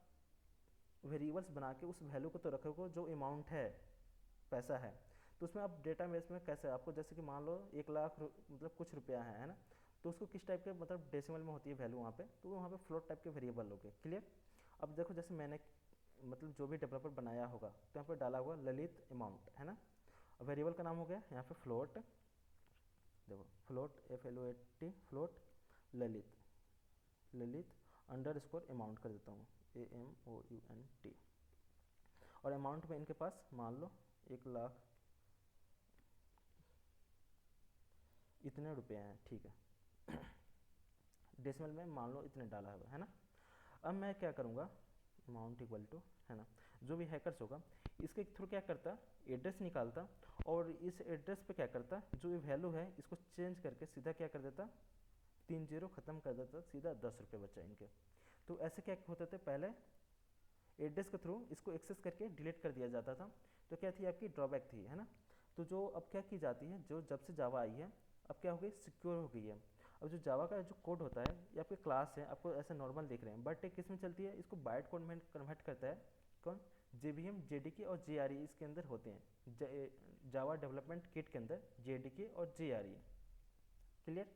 वेरिएबल्स बना के उस वैल्यू को तो रखोगे जो अमाउंट है, पैसा है। तो उसमें आप डेटाबेस में कैसे आपको, जैसे कि मान लो 1 लाख मतलब कुछ रुपया है ना, तो उसको किस टाइप के मतलब डेसिमल में होती है वैल्यू वहाँ पे, तो वहाँ पे फ्लोट टाइप के वेरिएबल हो गए। क्लियर? अब देखो जैसे मैंने मतलब जो भी डेवलपर बनाया होगा, तो यहाँ पे डाला हुआ ललित अमाउंट है ना, वेरिएबल का नाम हो गया यहाँ पे फ्लोट। देखो float, FLOAT float Lalit, Lalit under score amount कर देता हूँ, AMOUNT। और अमाउंट में इनके पास मान लो 1 लाख इतने रुपए हैं, ठीक है। डेसिमल में मान लो इतने डाला है ना। अब मैं क्या करूँगा, अमाउंट इक्वल टू है ना, जो भी हैकर्स होगा इसके थ्रू क्या करता, एड्रेस निकालता, और इस एड्रेस पे क्या करता, जो ये वैल्यू है इसको चेंज करके सीधा क्या कर देता, 3 0 ख़त्म कर देता, सीधा 10 रुपये बचा इनके। तो ऐसे क्या होते थे पहले, एड्रेस के थ्रू इसको एक्सेस करके डिलीट कर दिया जाता था। तो क्या थी आपकी ड्रॉबैक थी है ना। तो जो अब क्या की जाती है, जो जब से जावा आई है अब क्या हो गई, सिक्योर हो गई है। अब जो जावा का जो कोड होता है या आपकी क्लास है, आपको ऐसे नॉर्मल दिख रहे हैं, बट एक किस में चलती है, इसको बाइट कोड में कन्वर्ट करता है कौन, JVM, JDK और JRE इसके अंदर होते हैं। जावा डेवलपमेंट किट के अंदर JDK और JRE। क्लियर?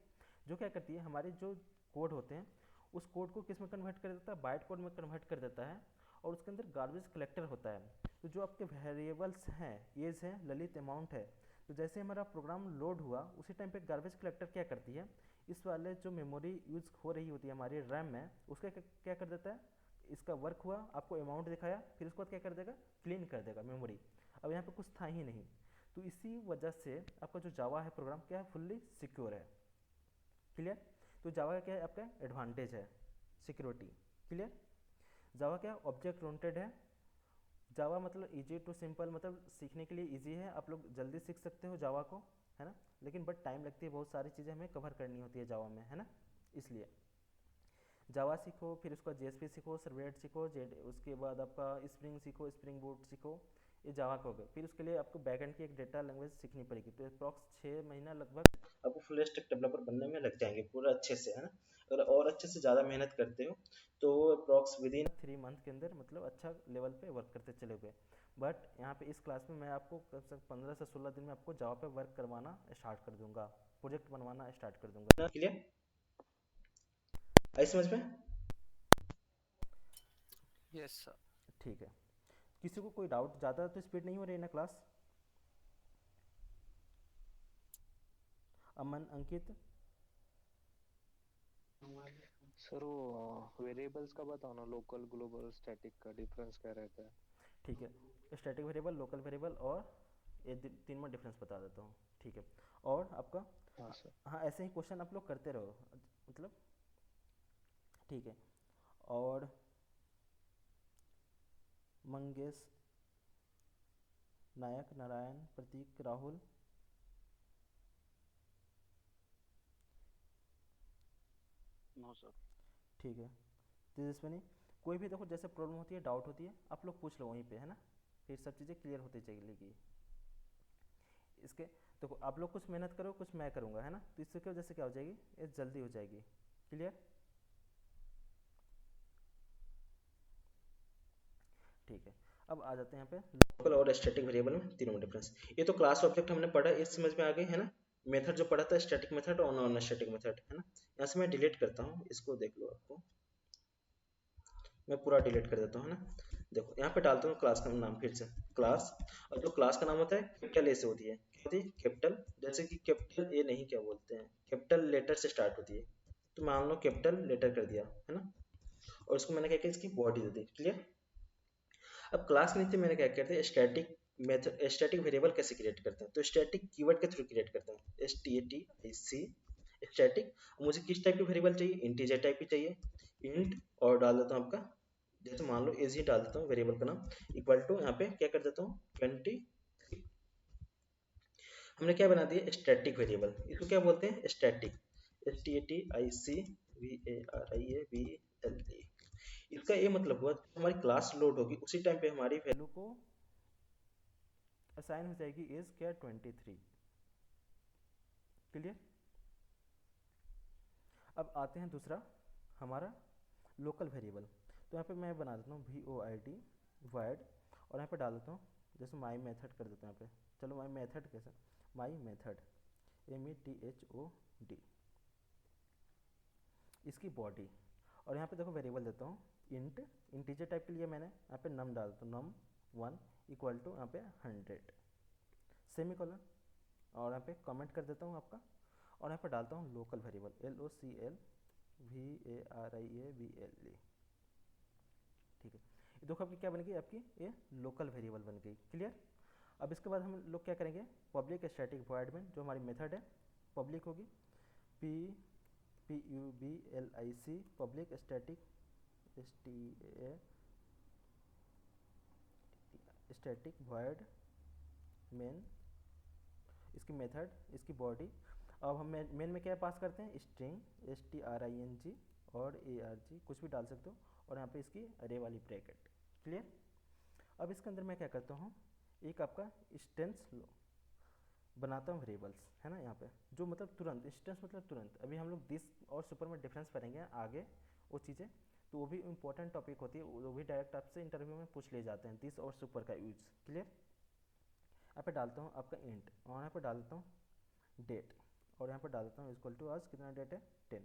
जो क्या करती है, हमारे जो कोड होते हैं उस कोड को किस में कन्वर्ट कर देता है, बाइट कोड में कन्वर्ट कर देता है, और उसके अंदर गार्बेज कलेक्टर होता है। तो जो आपके वेरिएबल्स हैं, एज है, ललित अमाउंट है, तो जैसे हमारा प्रोग्राम लोड हुआ उसी टाइम पे गार्बेज कलेक्टर क्या करती है, इस वाले जो मेमोरी यूज़ हो रही होती है हमारी रैम में, उसका क्या कर देता है, इसका वर्क हुआ, आपको अमाउंट दिखाया, फिर उसके बाद क्या कर देगा, क्लीन कर देगा मेमोरी। अब यहाँ पे कुछ था ही नहीं। तो इसी वजह से आपका जो जावा है प्रोग्राम क्या है, फुल्ली सिक्योर है। क्लियर? तो जावा का क्या है, आपका एडवांटेज है सिक्योरिटी। क्लियर? जावा क्या ऑब्जेक्ट ओरिएंटेड है। जावा मतलब इजी टू सिंपल, मतलब सीखने के लिए इजी है, आप लोग जल्दी सीख सकते हो जावा को, है ना। लेकिन बट टाइम लगती है, बहुत सारी चीज़ें हमें कवर करनी होती है जावा में, है ना। इसलिए जावा सीखो, फिर उसका JSP सीखो, सर्वलेट सीखो, जेड उसके बाद आपका स्प्रिंग सीखो, स्प्रिंग बूट सीखो, ये जावा का हो गया। फिर उसके लिए आपको बैकएंड की एक डेटा लैंग्वेज सीखनी पड़ेगी, तो अप्रॉक्स 6 महीना लगभग आपको फुल स्टैक डेवलपर बनने में लग जाएंगे पूरा अच्छे से, है ना। अगर और अच्छे से ज़्यादा मेहनत करते हो तो अप्रॉक्स विद इन 3 मंथ के अंदर मतलब अच्छा लेवल पे वर्क करते चले गए। बट यहाँ पे इस क्लास में मैं आपको कम से कम 15 से 16 दिन में आपको जावा पे वर्क करवाना स्टार्ट कर दूंगा, प्रोजेक्ट बनवाना स्टार्ट कर दूंगा। क्लियर, आई समझ में। Yes sir. ठीक है, किसी को कोई डाउट, ज़्यादा तो स्पीड नहीं हो रही है ना क्लास? अमन, अंकित? सर वो वेरिएबल्स का बताओ ना, लोकल ग्लोबल स्टैटिक का डिफरेंस क्या रहता है? ठीक है, स्टैटिक वेरिएबल, लोकल वेरिएबल और ये तीन में डिफरेंस बता देता हूँ। ठीक है, और आपका हाँ सर। हाँ, ऐसे ही क्वेश्चन आप लोग करते रहो, मतलब ठीक है। और मंगेश, नायक, नारायण, प्रतीक, राहुल, नो सर। ठीक है। तेजस्विनी, कोई भी देखो जैसे प्रॉब्लम होती है, डाउट होती है, आप लोग पूछ लो वहीं पे, है ना, फिर सब चीज़ें क्लियर होती चलेगी। इसके देखो आप लोग कुछ मेहनत करो, कुछ मैं करूँगा, है ना, तो इससे क्या वजह से क्या हो जाएगी, ये जल्दी हो जाएगी। क्लियर? ठीक है। अब आ जाते हैं यहाँ पे लोकल और स्टैटिक वेरिएबल में तीनों में डिफरेंस। ये तो क्लास ऑब्जेक्ट हमने पढ़ा, इस समझ में आ गई है ना। मेथड जो पढ़ा था स्टैटिक मेथड और नॉन स्टैटिक मेथड, है ना। यहाँ से मैं डिलीट करता हूँ, इसको देख लो, आपको मैं पूरा डिलीट कर देता हूँ, है ना। देखो यहाँ पे डालता हूँ क्लास का नाम फिर से, क्लास। और जो क्लास का नाम होता है कैपिटल ए से होती है, क्या होती है, कैपिटल। जैसे कि कैपिटल ए नहीं, क्या बोलते हैं, कैपिटल लेटर से स्टार्ट होती है, तो मान लो कैपिटल लेटर कर दिया, है ना। और उसको मैंने क्या किया, इसकी बॉडी दे दी। क्लियर? अब क्लास नीचे मैंने क्या करते हैं, स्टैटिक मेथड, स्टैटिक वेरिएबल कैसे क्रिएट करते हैं, तो स्टैटिक कीवर्ड के थ्रू क्रिएट करते हैं, STATIC स्टैटिक। मुझे किस टाइप की वेरिएबल चाहिए, इंटीजर टाइप की चाहिए, इंट, और डाल देता हूँ आपका, जैसे मान लो एज ही डाल देता हूँ वेरिएबल का नाम, इक्वल टू यहाँ पे क्या कर देता हूँ 20। हमने क्या बना दिया, स्टैटिक वेरिएबल। इसको क्या बोलते हैं, स्टैटिक, STATIC VARIABLE। इसका ये मतलब हुआ जब हमारी क्लास लोड होगी उसी टाइम पे हमारी वैल्यू को असाइन हो जाएगी एज क्या, 23। क्लियर? अब आते हैं दूसरा हमारा लोकल वेरिएबल। तो यहाँ पे मैं बना देता हूँ VOID void, और यहाँ पे डाल देता हूँ जैसे माई मेथड कर देता हूँ यहाँ पे। चलो माई मेथड कैसे, माई मेथड METHOD, इसकी बॉडी। और यहाँ पे देखो वेरिएबल देता हूँ इंट, इंटीजर टाइप के लिए मैंने यहाँ पे नम डाल देता हूँ, num1 इक्वल टू यहाँ पे 100 सेमी कॉलन, और यहाँ पे कमेंट कर देता हूँ आपका। और यहाँ पे डालता हूँ लोकल वेरिएबल LOCL VARIABLE। ठीक है, ये देखो आपकी क्या बन गई, आपकी ये लोकल वेरिएबल बन गई। क्लियर? अब इसके बाद हम लोग क्या करेंगे, पब्लिक स्टैटिक वॉइड में जो हमारी मेथड है पब्लिक होगी, PUBLIC public static static void main, इसकी मेथड, इसकी बॉडी। अब हम मेन में क्या पास करते हैं, स्ट्रिंग STRING और ARG, कुछ भी डाल सकते हो, और यहाँ पे इसकी अरे वाली ब्रैकेट। क्लियर? अब इसके अंदर मैं क्या करता हूँ, एक आपका इंस्टेंस बनाता हूँ वेरिएबल्स, है ना, यहाँ पे जो मतलब तुरंत, इंस्टेंस मतलब तुरंत। अभी हम लोग दिस और सुपर में डिफरेंस करेंगे आगे वो चीज़ें, तो वो भी इंपॉर्टेंट टॉपिक होती है, वो भी डायरेक्ट आपसे इंटरव्यू में पूछ ले जाते हैं, दिस और सुपर का यूज। क्लियर? यहाँ पे डालता हूँ आपका इंट, और यहाँ पे डाल देता हूँ डेट, और यहाँ पे डाल देता हूँ इक्वल टू आज कितना डेट है 10,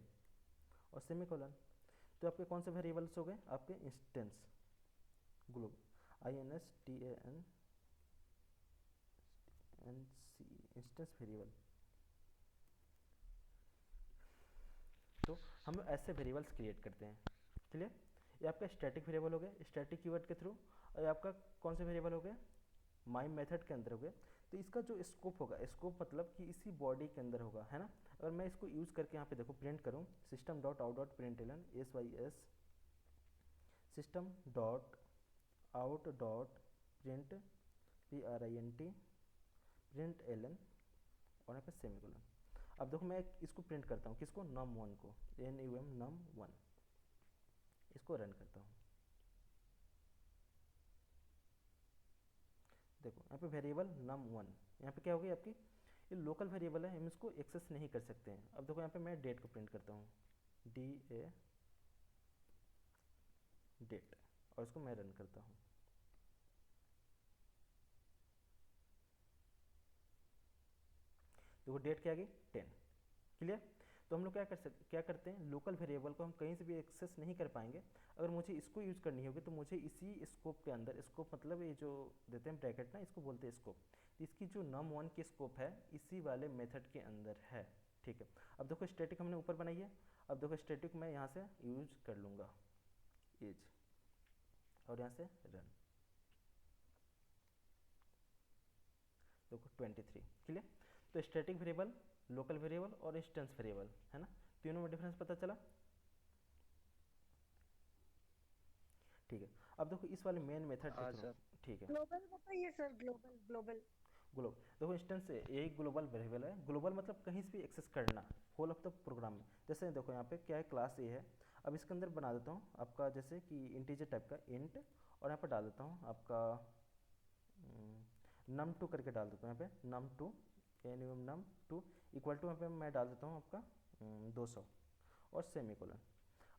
और सेमी कोलन। तो आपके कौन से वेरिएबल्स हो गए, आपके instance globe INSTANC instance variable. तो हम लोग ऐसे वेरिएबल्स क्रिएट करते हैं। क्लियर? ये आपका स्टैटिक वेरिएबल हो गया स्टैटिक कीवर्ड के थ्रू, और ये आपका कौन से वेरिएबल हो गया, माई मेथड के अंदर हो गया। तो इसका जो स्कोप होगा, स्कोप मतलब कि इसी बॉडी के अंदर होगा, है ना। अगर मैं इसको यूज़ करके यहाँ पे देखो प्रिंट करूँ, system dot out dot println SYS system dot out dot print PRINT println, और यहाँ पे सेमीकोलन। अब देखो मैं इसको प्रिंट करता हूँ, किसको, num1 को, NUM num1, इसको रन करता हूँ। देखो यहाँ पे वेरिएबल num1, यहाँ पे क्या हो गई आपकी, ये लोकल वेरिएबल है, हम इसको एक्सेस नहीं कर सकते हैं। अब देखो यहाँ पे मैं डेट को प्रिंट करता हूँ, DA डेट, और इसको मैं रन करता हूँ। देखो डेट क्या आ गई 10। क्लियर? तो हम लोग क्या करते हैं, लोकल वेरिएबल को हम कहीं से भी एक्सेस नहीं कर पाएंगे। अगर मुझे इसको यूज़ करनी होगी तो मुझे इसी स्कोप के अंदर, स्कोप मतलब ये जो देते हैं ब्रैकेट ना, इसको बोलते हैं स्कोप। तो इसकी जो num1 की स्कोप है इसी वाले मेथड के अंदर है। ठीक है, अब देखो स्टैटिक हमने ऊपर बनाई है, अब देखो स्टैटिक मैं यहाँ से यूज कर लूँगा एज, और यहाँ से रन, देखो 23। क्लियर? तो स्टैटिक वेरिएबल लोकल वेरिएबल और इंस्टेंस वेरिएबल, है ना। तीनों में डिफरेंस पता चला। ठीक है, अब देखो इस वाले मेन मेथड के हाँ थ्रू, सर। ठीक है। ग्लोबल बताइए सर, ग्लोबल ग्लोबल। ग्लोबल, देखो इंस्टेंस यही ग्लोबल वेरिएबल है। ग्लोबल मतलब कहीं से भी एक्सेस करना होल ऑफ द प्रोग्राम में। जैसे देखो यहाँ पे क्या है, क्लास ए है। अब इसके अंदर बना देता हूँ आपका जैसे कि इंटीजर टाइप का इंट, और यहाँ पर डाल देता हूँ आपका num2 करके डाल देता हूँ यहाँ पे num2 num2 इक्वल टू यहाँ पे मैं डाल देता हूँ आपका 200 और सेमीकोलन।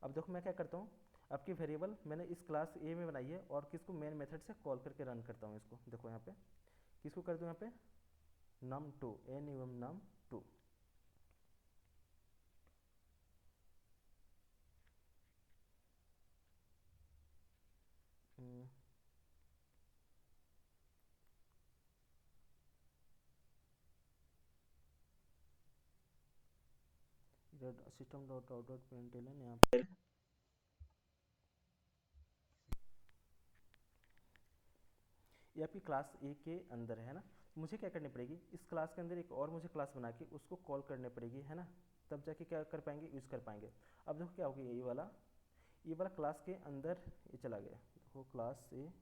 अब देखो मैं क्या करता हूँ, आपकी वेरिएबल मैंने इस क्लास ए में बनाई है और किसको मेन मेथड से कॉल करके रन करता हूँ इसको। देखो यहाँ पे किसको कर दूँ, यहाँ पे num2 num2। System dot out dot println यहाँ पे ये आपकी क्लास ए के अंदर है ना। मुझे क्या करनी पड़ेगी, इस क्लास के अंदर एक और मुझे क्लास बना के उसको कॉल करने पड़ेगी, है ना। तब जाके क्या कर पाएंगे, यूज़ कर पाएंगे। अब देखो क्या होगी, ये वाला क्लास के अंदर ये चला गया। देखो क्लास ए, ये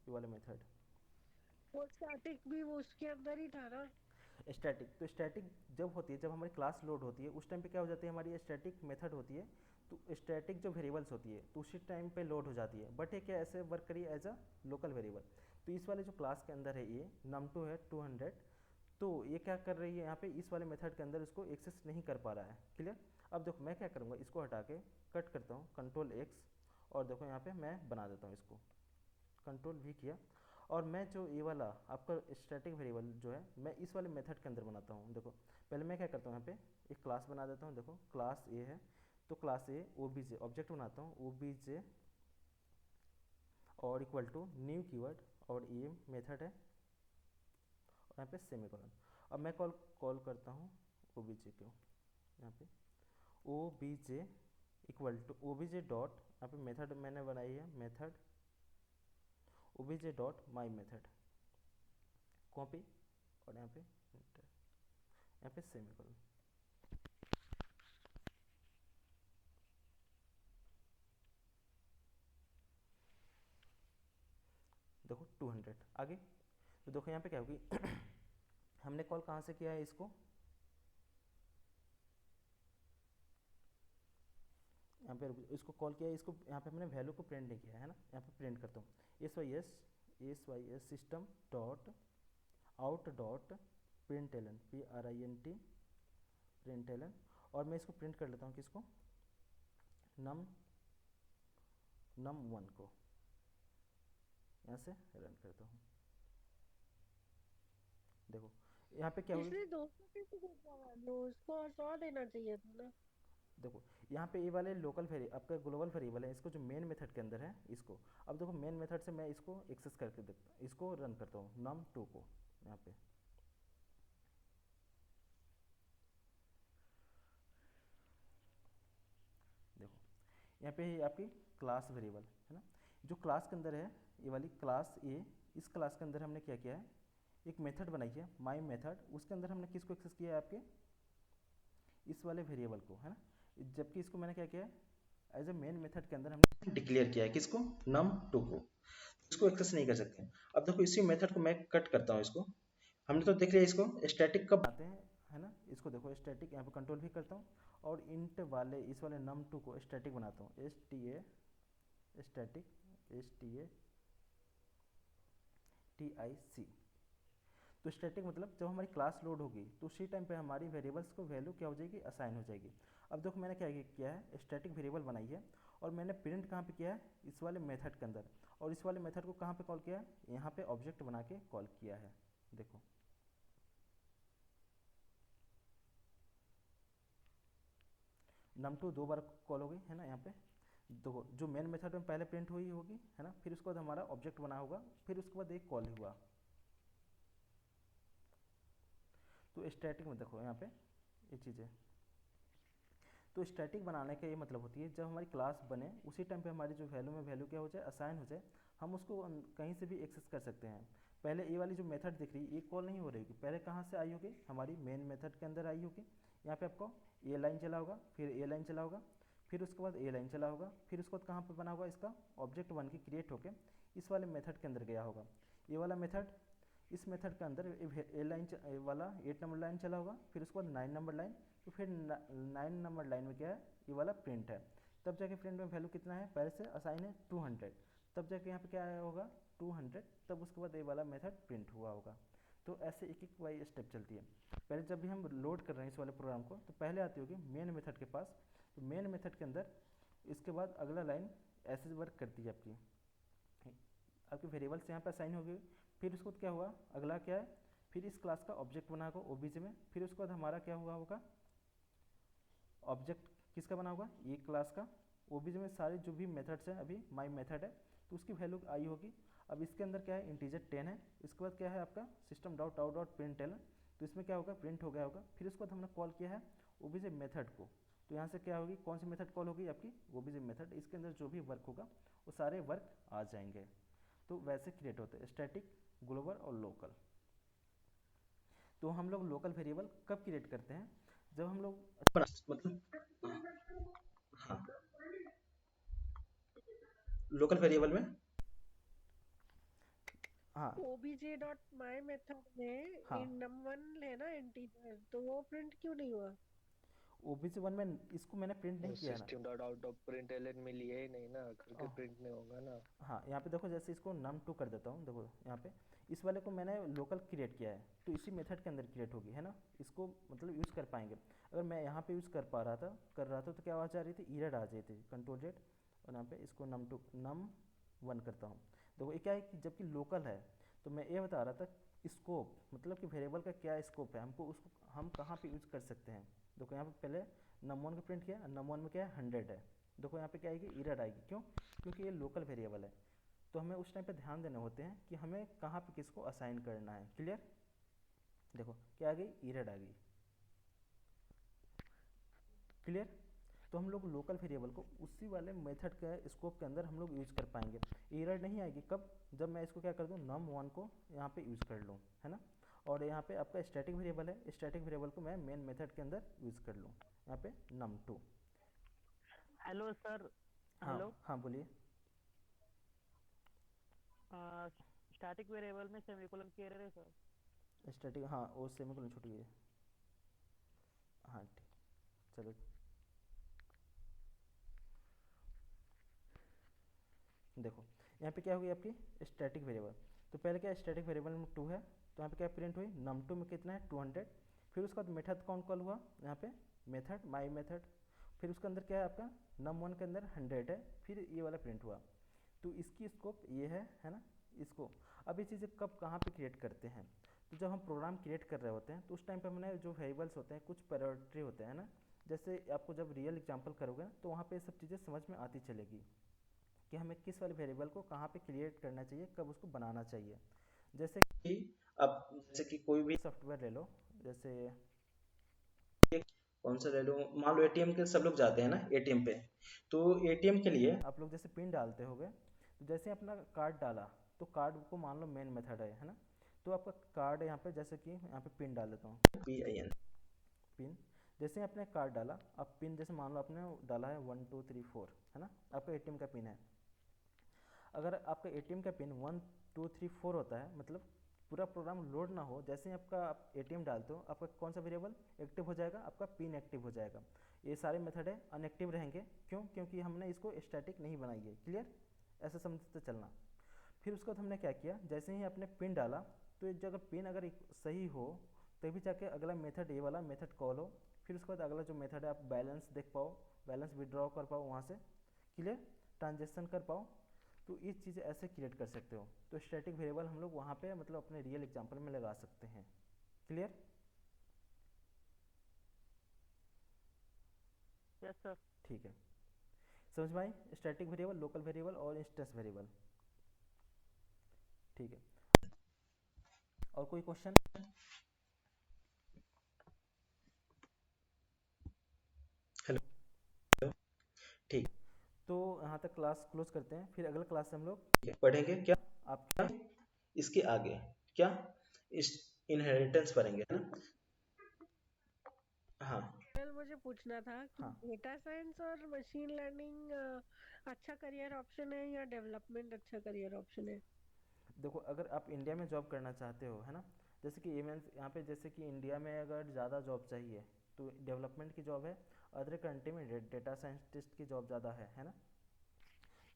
वाला मेथड वो स्टैटिक भी वो उसके अंदर ही था ना। स्टैटिक, तो स्टैटिक जब होती है, जब हमारी क्लास लोड होती है उस टाइम पे क्या हो जाती है, हमारी स्टैटिक मेथड होती है। तो स्टैटिक जो वेरिएबल्स होती है तो उसी टाइम पे लोड हो जाती है, बट ये क्या ऐसे वर्क करिए एज अ लोकल वेरिएबल। तो इस वाले जो क्लास के अंदर है ये num2 है 200, तो ये क्या कर रही है यहाँ पे, इस वाले मेथड के अंदर इसको एक्सेस नहीं कर पा रहा है। क्लियर। अब देखो मैं क्या करूँगा, इसको हटा के कट करता हूँ Ctrl+X, और देखो यहाँ पे मैं बना देता हूँ इसको, Ctrl+V किया। और मैं जो ये वाला आपका स्टैटिक वेरिएबल जो है मैं इस वाले मेथड के अंदर बनाता हूँ। देखो पहले मैं क्या करता हूँ, यहाँ पे एक क्लास बना देता हूँ। देखो क्लास ए है, तो क्लास ए ओबीजे ऑब्जेक्ट बनाता हूँ, ओबीजे और इक्वल टू न्यू कीवर्ड, और ये मेथड है, और यहाँ पे सेमीकोलन। अब मैं कॉल करता हूँ ओबीजे को, यहाँ पे obj equal to obj dot, यहाँ पे मेथड मैंने बनाई है, method obj dot my method, copy, और यहाँ पे enter, यहाँ पे सेमीकोलन। देखो 200 आगे। तो देखो यहाँ पे क्या होगी हमने कॉल कहाँ से किया है इसको, यहाँ पे इसको कॉल किया है, इसको यहाँ पे हमने वैल्यू को प्रिंट नहीं किया है ना। यहाँ पे प्रिंट करता हूँ S Y S system dot out dot println PRINT println, और मैं इसको प्रिंट कर लेता हूँ किसको, num1 को। यहाँ से रन करता हूँ, देखो यहाँ पे क्या हुआ, इसलिए 200 कैसे देता है, उसको 100 देना चाहिए था ना। देखो यहाँ पे ये वाले लोकल वेरी आपका ग्लोबल वेरिएबल है, इसको जो मेन मेथड के अंदर है इसको। अब देखो मेन मेथड से मैं इसको एक्सेस करके देखता हूँ, इसको रन करता हूँ num2 को यहाँ पे। देखो यहाँ पे ये आपकी क्लास वेरिएबल है ना, जो क्लास के अंदर है ये वाली क्लास ए। इस क्लास के अंदर हमने क्या किया है, एक मेथड बनाई है माई मेथड, उसके अंदर हमने किसको एक्सेस किया है, आपके इस वाले वेरिएबल को, है ना। जबकि इसको मैंने क्या किया है, एज ए मेन मेथड के अंदर हमने डिक्लेयर किया है किसको, num2 को, इसको एक्सेस नहीं कर सकते। अब देखो इसी मेथड को मैं कट करता हूँ इसको। हमने तो देख लिया इसको स्टैटिक कब आते हैं, है ना। इसको देखो स्टैटिक, यहाँ पे कंट्रोल भी करता हूँ, और इंट वाले इस वाले num2 को स्टैटिक बनाता हूँ, STA स्टैटिक STATIC। तो स्टैटिक मतलब जब हमारी क्लास लोड होगी तो उसी टाइम पे हमारी वेरिएबल्स को वैल्यू क्या हो जाएगी, असाइन हो जाएगी। अब देखो मैंने क्या किया है, स्टैटिक वेरिएबल बनाई है, और मैंने प्रिंट कहाँ पे किया है, इस वाले मेथड के अंदर, और इस वाले मेथड को कहाँ पे कॉल किया है, यहाँ पे ऑब्जेक्ट बना के कॉल किया है। देखो num2 2 बार कॉल हो गई है ना। यहाँ पे देखो जो मेन मेथड में पहले प्रिंट हुई होगी, है ना, फिर उसके बाद हमारा ऑब्जेक्ट बना होगा, फिर उसके बाद एक कॉल हुआ। तो स्टैटिक में देखो यहाँ पे ये चीज़ है। तो स्टैटिक बनाने का ये मतलब होती है, जब हमारी क्लास बने उसी टाइम पे हमारी जो वैल्यू में वैल्यू क्या हो जाए, असाइन हो जाए, हम उसको कहीं से भी एक्सेस कर सकते हैं। पहले ये वाली जो मेथड दिख रही है ये कॉल नहीं हो रही होगी, पहले कहाँ से आई होगी, हमारी मेन मेथड के अंदर आई होगी। यहाँ पे आपको ए लाइन चला होगा, फिर ए लाइन चला होगा, फिर उसके बाद ए लाइन चला होगा, फिर उसके बाद कहाँ पे बना होगा इसका ऑब्जेक्ट बन के क्रिएट होके इस वाले मेथड के अंदर गया होगा। ये वाला मेथड, इस मेथड के अंदर ए लाइन वाला 8 नंबर लाइन चला होगा, फिर उसके बाद 9 नंबर लाइन, तो फिर 9 नंबर लाइन में क्या है, ये वाला प्रिंट है। तब जाके प्रिंट में वैल्यू कितना है, पहले से असाइन है 200, तब जाके यहाँ पे क्या आया होगा 200, तब उसके बाद ये वाला मेथड प्रिंट हुआ होगा। तो ऐसे एक एक वाई स्टेप चलती है। पहले जब भी हम लोड कर रहे हैं इस वाले प्रोग्राम को, तो पहले आती होगी मेन मेथड के पास, तो मेन मेथड के अंदर इसके बाद अगला लाइन ऐसे वर्क करती है आपकी, आपके वेरिएबल्स यहाँ पे असाइन हो गई। फिर उसके बाद क्या हुआ, अगला क्या है, फिर इस क्लास का ऑब्जेक्ट बना होगा ओबीजे में, फिर उसके बाद हमारा क्या हुआ होगा, ऑब्जेक्ट किसका बना होगा, ये क्लास का। ओबीजे में सारे जो भी मेथड्स हैं, अभी माई मेथड है तो उसकी वैल्यू आई होगी। अब इसके अंदर क्या है, इंटीजर 10 है। इसके बाद क्या है आपका system dot out dot print L, तो इसमें क्या होगा, प्रिंट हो गया होगा। फिर उसके बाद हमने कॉल किया है ओबीजे मेथड को, तो यहाँ से क्या होगी, कौन सी मेथड कॉल होगी, आपकी ओबीजे मेथड। इसके अंदर जो भी वर्क होगा वो सारे वर्क आ जाएंगे। तो वैसे क्रिएट होते हैं स्टैटिक, ग्लोबल और लोकल। तो हम लोग लोकल वेरिएबल कब क्रिएट करते हैं, जब हम लोग मतलब हाँ, लोकल वेरिएबल में हाँ ओबीजे डॉट माई मेथड में हाँ num1 है ना इंटीजर, तो वो प्रिंट क्यों नहीं हुआ? ओबीजे वन में इसको मैंने प्रिंट नहीं किया है ना। System dot out of println में लिया ही नहीं ना, करके ओह, प्रिंट नहीं होगा ना। हाँ यहाँ पे देखो, जैसे इसको num2 कर देता हूँ, देखो यहाँ पे इस वाले को मैंने लोकल क्रिएट किया है, तो इसी मेथड के अंदर क्रिएट होगी, है ना। इसको मतलब यूज़ कर पाएंगे। अगर मैं यहाँ पे यूज़ कर रहा था तो क्या आवाज़ आ रही थी, एरर आ जाती थी। कंट्रोल जेड, और यहाँ पे इसको num1 करता हूँ। देखो ये क्या है कि जबकि लोकल है, तो मैं ये बता रहा था स्कोप, मतलब कि वेरिएबल का क्या स्कोप है, हमको उसको हम कहाँ पे यूज़ कर सकते हैं। देखो यहाँ पे पहले num1 का प्रिंट किया, num1 में क्या है 100 है। देखो यहाँ पे क्या आएगी, एरर आएगी, क्यों, क्योंकि ये लोकल वेरिएबल है। तो हमें उस टाइम पे ध्यान देने होते हैं कि हमें कहाँ पे किसको असाइन करना है। क्लियर, देखो क्या आ गई, एरर आ गई। क्लियर, तो हम लोग लोकल वेरिएबल को उसी वाले मेथड के स्कोप के अंदर हम लोग यूज़ कर पाएंगे। एरर नहीं आएगी कब, जब मैं इसको क्या कर दूँ, num1 को यहाँ पे यूज़ कर लूँ, है ना। और यहाँ पे आपका स्टैटिक वेरिएबल है, स्टैटिक वेरिएबल को मैं मेन मेथड के अंदर यूज़ कर लूँ, यहाँ पे num2। Hello sir. हाँ हेलो। हाँ बोलिए। स्टैटिक वेरिएबल में सेमीकोलन की एरर है सर। स्टैटिक, हाँ वो सेमीकोलन छूट गई है। हाँ ठीक, चलो देखो यहाँ पे क्या होगी आपकी स्टैटिक वेरिएबल। तो पहले क्या स्टैटिक वेरिएबल में 2 है, तो यहाँ पे क्या प्रिंट हुई, num2 में कितना है 200। फिर उसके बाद मेथड कौन कॉल हुआ, यहाँ पे मेथड माई मेथड। फिर उसके अंदर क्या है आपका num1 के अंदर 100 है, फिर ये वाला प्रिंट हुआ। तो इसकी स्कोप ये है ना, इसको। अब ये चीज़ें कब कहाँ पे क्रिएट करते हैं, तो जब हम प्रोग्राम क्रिएट कर रहे होते हैं तो उस टाइम पे हमने जो वेरिएबल्स होते हैं कुछ पैरामीटर होते हैं ना। जैसे आपको जब रियल एग्जांपल करोगे ना तो वहाँ पे ये सब चीज़ें समझ में आती चलेगी कि हमें किस वाले वेरिएबल को कहाँ पे क्रिएट करना चाहिए, कब उसको बनाना चाहिए। जैसे कि अब जैसे कि कोई भी सॉफ्टवेयर ले लो, जैसे कौन सा ले लो, मान लो एटीएम के सब लोग जाते हैं ना एटीएम पे, तो एटीएम के लिए आप लोग जैसे पिन डालते होगे, तो जैसे अपना कार्ड डाला तो कार्ड को मान लो मेन मेथड है ना। तो आपका कार्ड यहाँ पे, जैसे कि यहाँ पे पिन डाल देता हूँ, PIN पिन। जैसे आपने कार्ड डाला, अब पिन जैसे मान लो आपने डाला है 1 2 3 4, है ना, आपका एटीएम का पिन है। अगर आपका एटीएम का पिन 1 2 3 4 होता है, मतलब पूरा प्रोग्राम लोड ना हो, जैसे ही आपका आप एटीएम डालते हो आपका कौन सा वेरिएबल एक्टिव हो जाएगा, आपका पिन एक्टिव हो जाएगा। ये सारे मेथड है अनएक्टिव रहेंगे, क्यों, क्योंकि हमने इसको स्टैटिक नहीं बनाई है। क्लियर, ऐसे समझते चलना। फिर उसके बाद हमने क्या किया, जैसे ही आपने पिन डाला तो एक जगह पिन अगर सही हो तभी जाके अगला मेथड, ये वाला मेथड कॉल हो। फिर उसके बाद अगला जो मेथड है आप बैलेंस देख पाओ, बैलेंस विड्रॉ कर पाओ वहाँ से। क्लियर, ट्रांजेक्शन कर पाओ। तो ये चीज़ें ऐसे क्रिएट कर सकते हो। तो स्टैटिक वेरिएबल हम लोग वहाँ पे मतलब अपने रियल एग्जांपल में लगा सकते हैं। Clear, yes sir. ठीक है, समझ में I static variable, local variable और इंस्टेंस वेरिएबल। ठीक है, और कोई क्वेश्चन? हेलो, ठीक तो यहाँ तक क्लास क्लोज करते हैं, फिर अगला क्लास से हम लोग है, पढ़ेंगे क्या आपके इसके आगे क्या इस इनहेरिटेंस भरेंगे, है ना। हाँ कल मुझे पूछना था कि हाँ डेटा साइंस और मशीन लर्निंग अच्छा करियर ऑप्शन है या डेवलपमेंट अच्छा करियर ऑप्शन है? देखो, अगर आप इंडिया में जॉब करना चाहते हो, है ना, जैसे कि ये मीन्स यहाँ पे जैसे कि इंडिया में अगर ज़्यादा जॉब चाहिए तो डेवलपमेंट की जॉब है, अदर कंट्री में डेटा साइंटिस्ट की जॉब ज़्यादा है ना।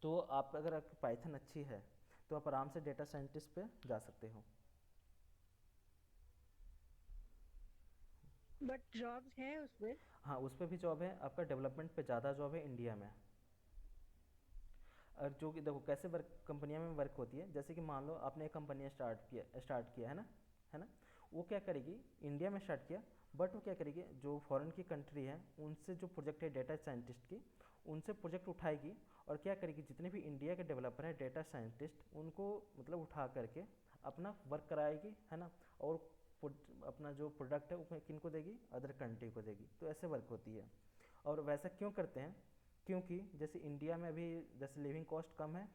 तो आप अगर आपकी पाइथन अच्छी है तो आप आराम से डेटा साइंटिस्ट पे जा सकते हो। बट जॉब्स है उसमें? हाँ, उस पर भी जॉब है, आपका डेवलपमेंट पे ज़्यादा जॉब है इंडिया में। और जो कि देखो कैसे वर्क कंपनियां में वर्क होती है, जैसे कि मान लो आपने एक कंपनी स्टार्ट किया है ना। वो क्या करेगी, इंडिया में स्टार्ट किया, बट वो क्या करेगी, जो फॉरेन की कंट्री है उनसे जो प्रोजेक्ट है डेटा साइंटिस्ट की, उनसे प्रोजेक्ट उठाएगी और क्या करेगी, जितने भी इंडिया के डेवलपर हैं डेटा साइंटिस्ट, उनको मतलब उठा करके अपना वर्क कराएगी, है ना। और अपना जो प्रोडक्ट है वो किनको देगी, अदर कंट्री को देगी। तो ऐसे वर्क होती है। और वैसा क्यों करते हैं, क्योंकि जैसे इंडिया में अभी जैसे लिविंग कॉस्ट कम है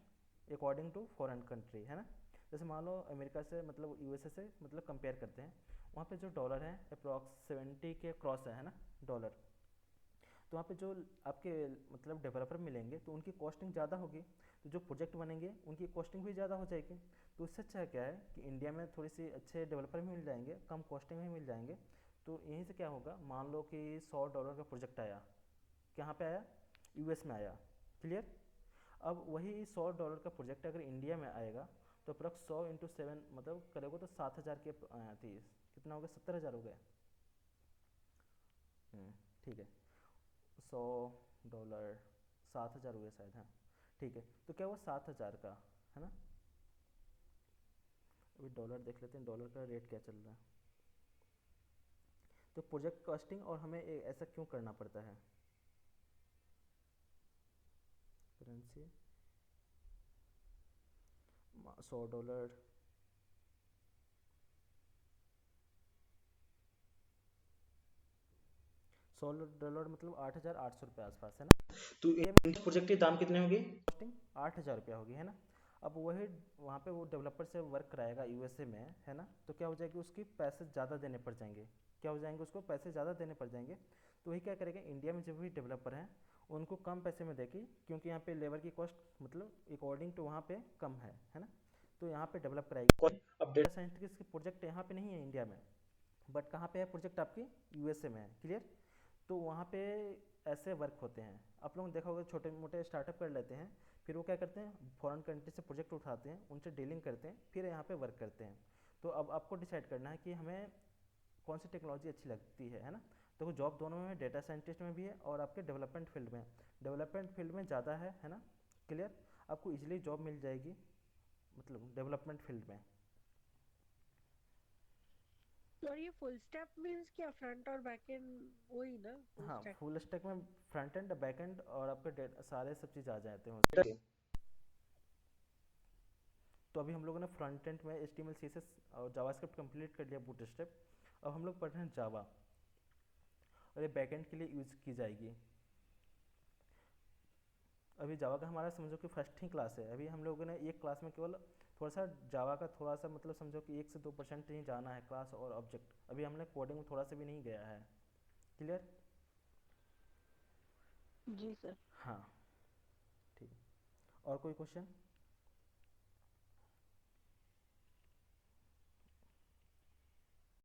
अकॉर्डिंग टू फॉरेन कंट्री, है ना। जैसे मान लो अमेरिका से मतलब यूएसए से मतलब कंपेयर करते हैं, वहाँ पे जो डॉलर है अप्रॉक्स 70 के क्रॉस है ना डॉलर। तो वहाँ पे जो आपके मतलब डेवलपर मिलेंगे तो उनकी कॉस्टिंग ज़्यादा होगी, तो जो प्रोजेक्ट बनेंगे उनकी कॉस्टिंग भी ज़्यादा हो जाएगी। तो इससे अच्छा क्या है कि इंडिया में थोड़ी सी अच्छे डेवलपर भी मिल जाएंगे, कम कॉस्टिंग में मिल जाएंगे। तो यहीं से क्या होगा, मान लो कि $100 का प्रोजेक्ट आया, कहाँ पे आया, यूएस में आया, क्लियर। अब वही $100 का प्रोजेक्ट अगर इंडिया में आएगा तो अप्रॉक्स 100 × 7 मतलब करेगा तो 7,000 के थी, कितना हो गया, 70,000 हो गया। ठीक है, $100 7,000 हुए शायद, हाँ ठीक है। तो क्या हुआ 7,000 का, है ना। अभी डॉलर देख लेते हैं, डॉलर का रेट क्या चल रहा है। तो प्रोजेक्ट कॉस्टिंग और हमें ऐसा क्यों करना पड़ता है, करेंसी $100 $100 मतलब 8,800 रुपये आसपास, है ना। तो ये इन प्रोजेक्ट के दाम कितने होंगे? कॉस्टिंग 8,000 रुपया होगी, है ना। अब वही वहाँ पे वो डेवलपर से वर्क कराएगा यूएसए में, है ना। तो क्या हो जाएगी, उसकी पैसे ज़्यादा देने पड़ जाएंगे, क्या हो जाएंगे, उसको पैसे ज़्यादा देने पड़ जाएंगे। तो वही क्या करेगा, इंडिया में जो भी डेवलपर हैं उनको कम पैसे में देगी, क्योंकि यहाँ पे लेबर की कॉस्ट मतलब अकॉर्डिंग टू वहाँ पे कम है ना। तो यहाँ पे डेवलप कराएगी। अपडेट। डेटा साइंटिस्ट की प्रोजेक्ट यहाँ पे नहीं है इंडिया में, बट कहाँ पे है प्रोजेक्ट, आपकी यूएसए में है, क्लियर। तो वहाँ पे ऐसे वर्क होते हैं। आप लोगों ने देखा होगा छोटे मोटे स्टार्टअप कर लेते हैं, फिर वो क्या करते हैं, फॉरेन कंट्री से प्रोजेक्ट उठाते हैं, उनसे डीलिंग करते हैं, फिर यहाँ पे वर्क करते हैं। तो अब आपको डिसाइड करना है कि हमें कौन सी टेक्नोलॉजी अच्छी लगती है ना। तो जॉब दोनों में, डेटा साइंटिस्ट में भी है और आपके डेवलपमेंट फील्ड में, डेवलपमेंट फील्ड में ज़्यादा है ना, क्लियर। आपको इजीली जॉब मिल जाएगी मतलब डेवलपमेंट फील्ड में। और ये फुल स्टैक मींस क्या, फ्रंट और बैक एंड वही ना, फुल हाँ, स्टैक? फुल स्टैक में फ्रंट एंड बैक एंड और आपके सारे सब चीज़ आ जाते हैं। तो अभी हम लोगों ने फ्रंट एंड में HTML CSS और जावास्क्रिप्ट कंप्लीट कर लिया, बूटस्ट्रैप। अब हम लोग पढ़ रहे हैं जावा, और ये बैक एंड के लिए यूज़ की जाएगी। अभी जावा का हमारा समझो कि फर्स्ट ही क्लास है, अभी हम लोगों ने एक क्लास में केवल थोड़ा सा जावा का थोड़ा सा मतलब समझो कि 1 से 2% ही जाना है, क्लास और ऑब्जेक्ट। अभी हमने कोडिंग में थोड़ा सा भी नहीं गया है, क्लियर। जी सर। हाँ ठीक है, और कोई क्वेश्चन।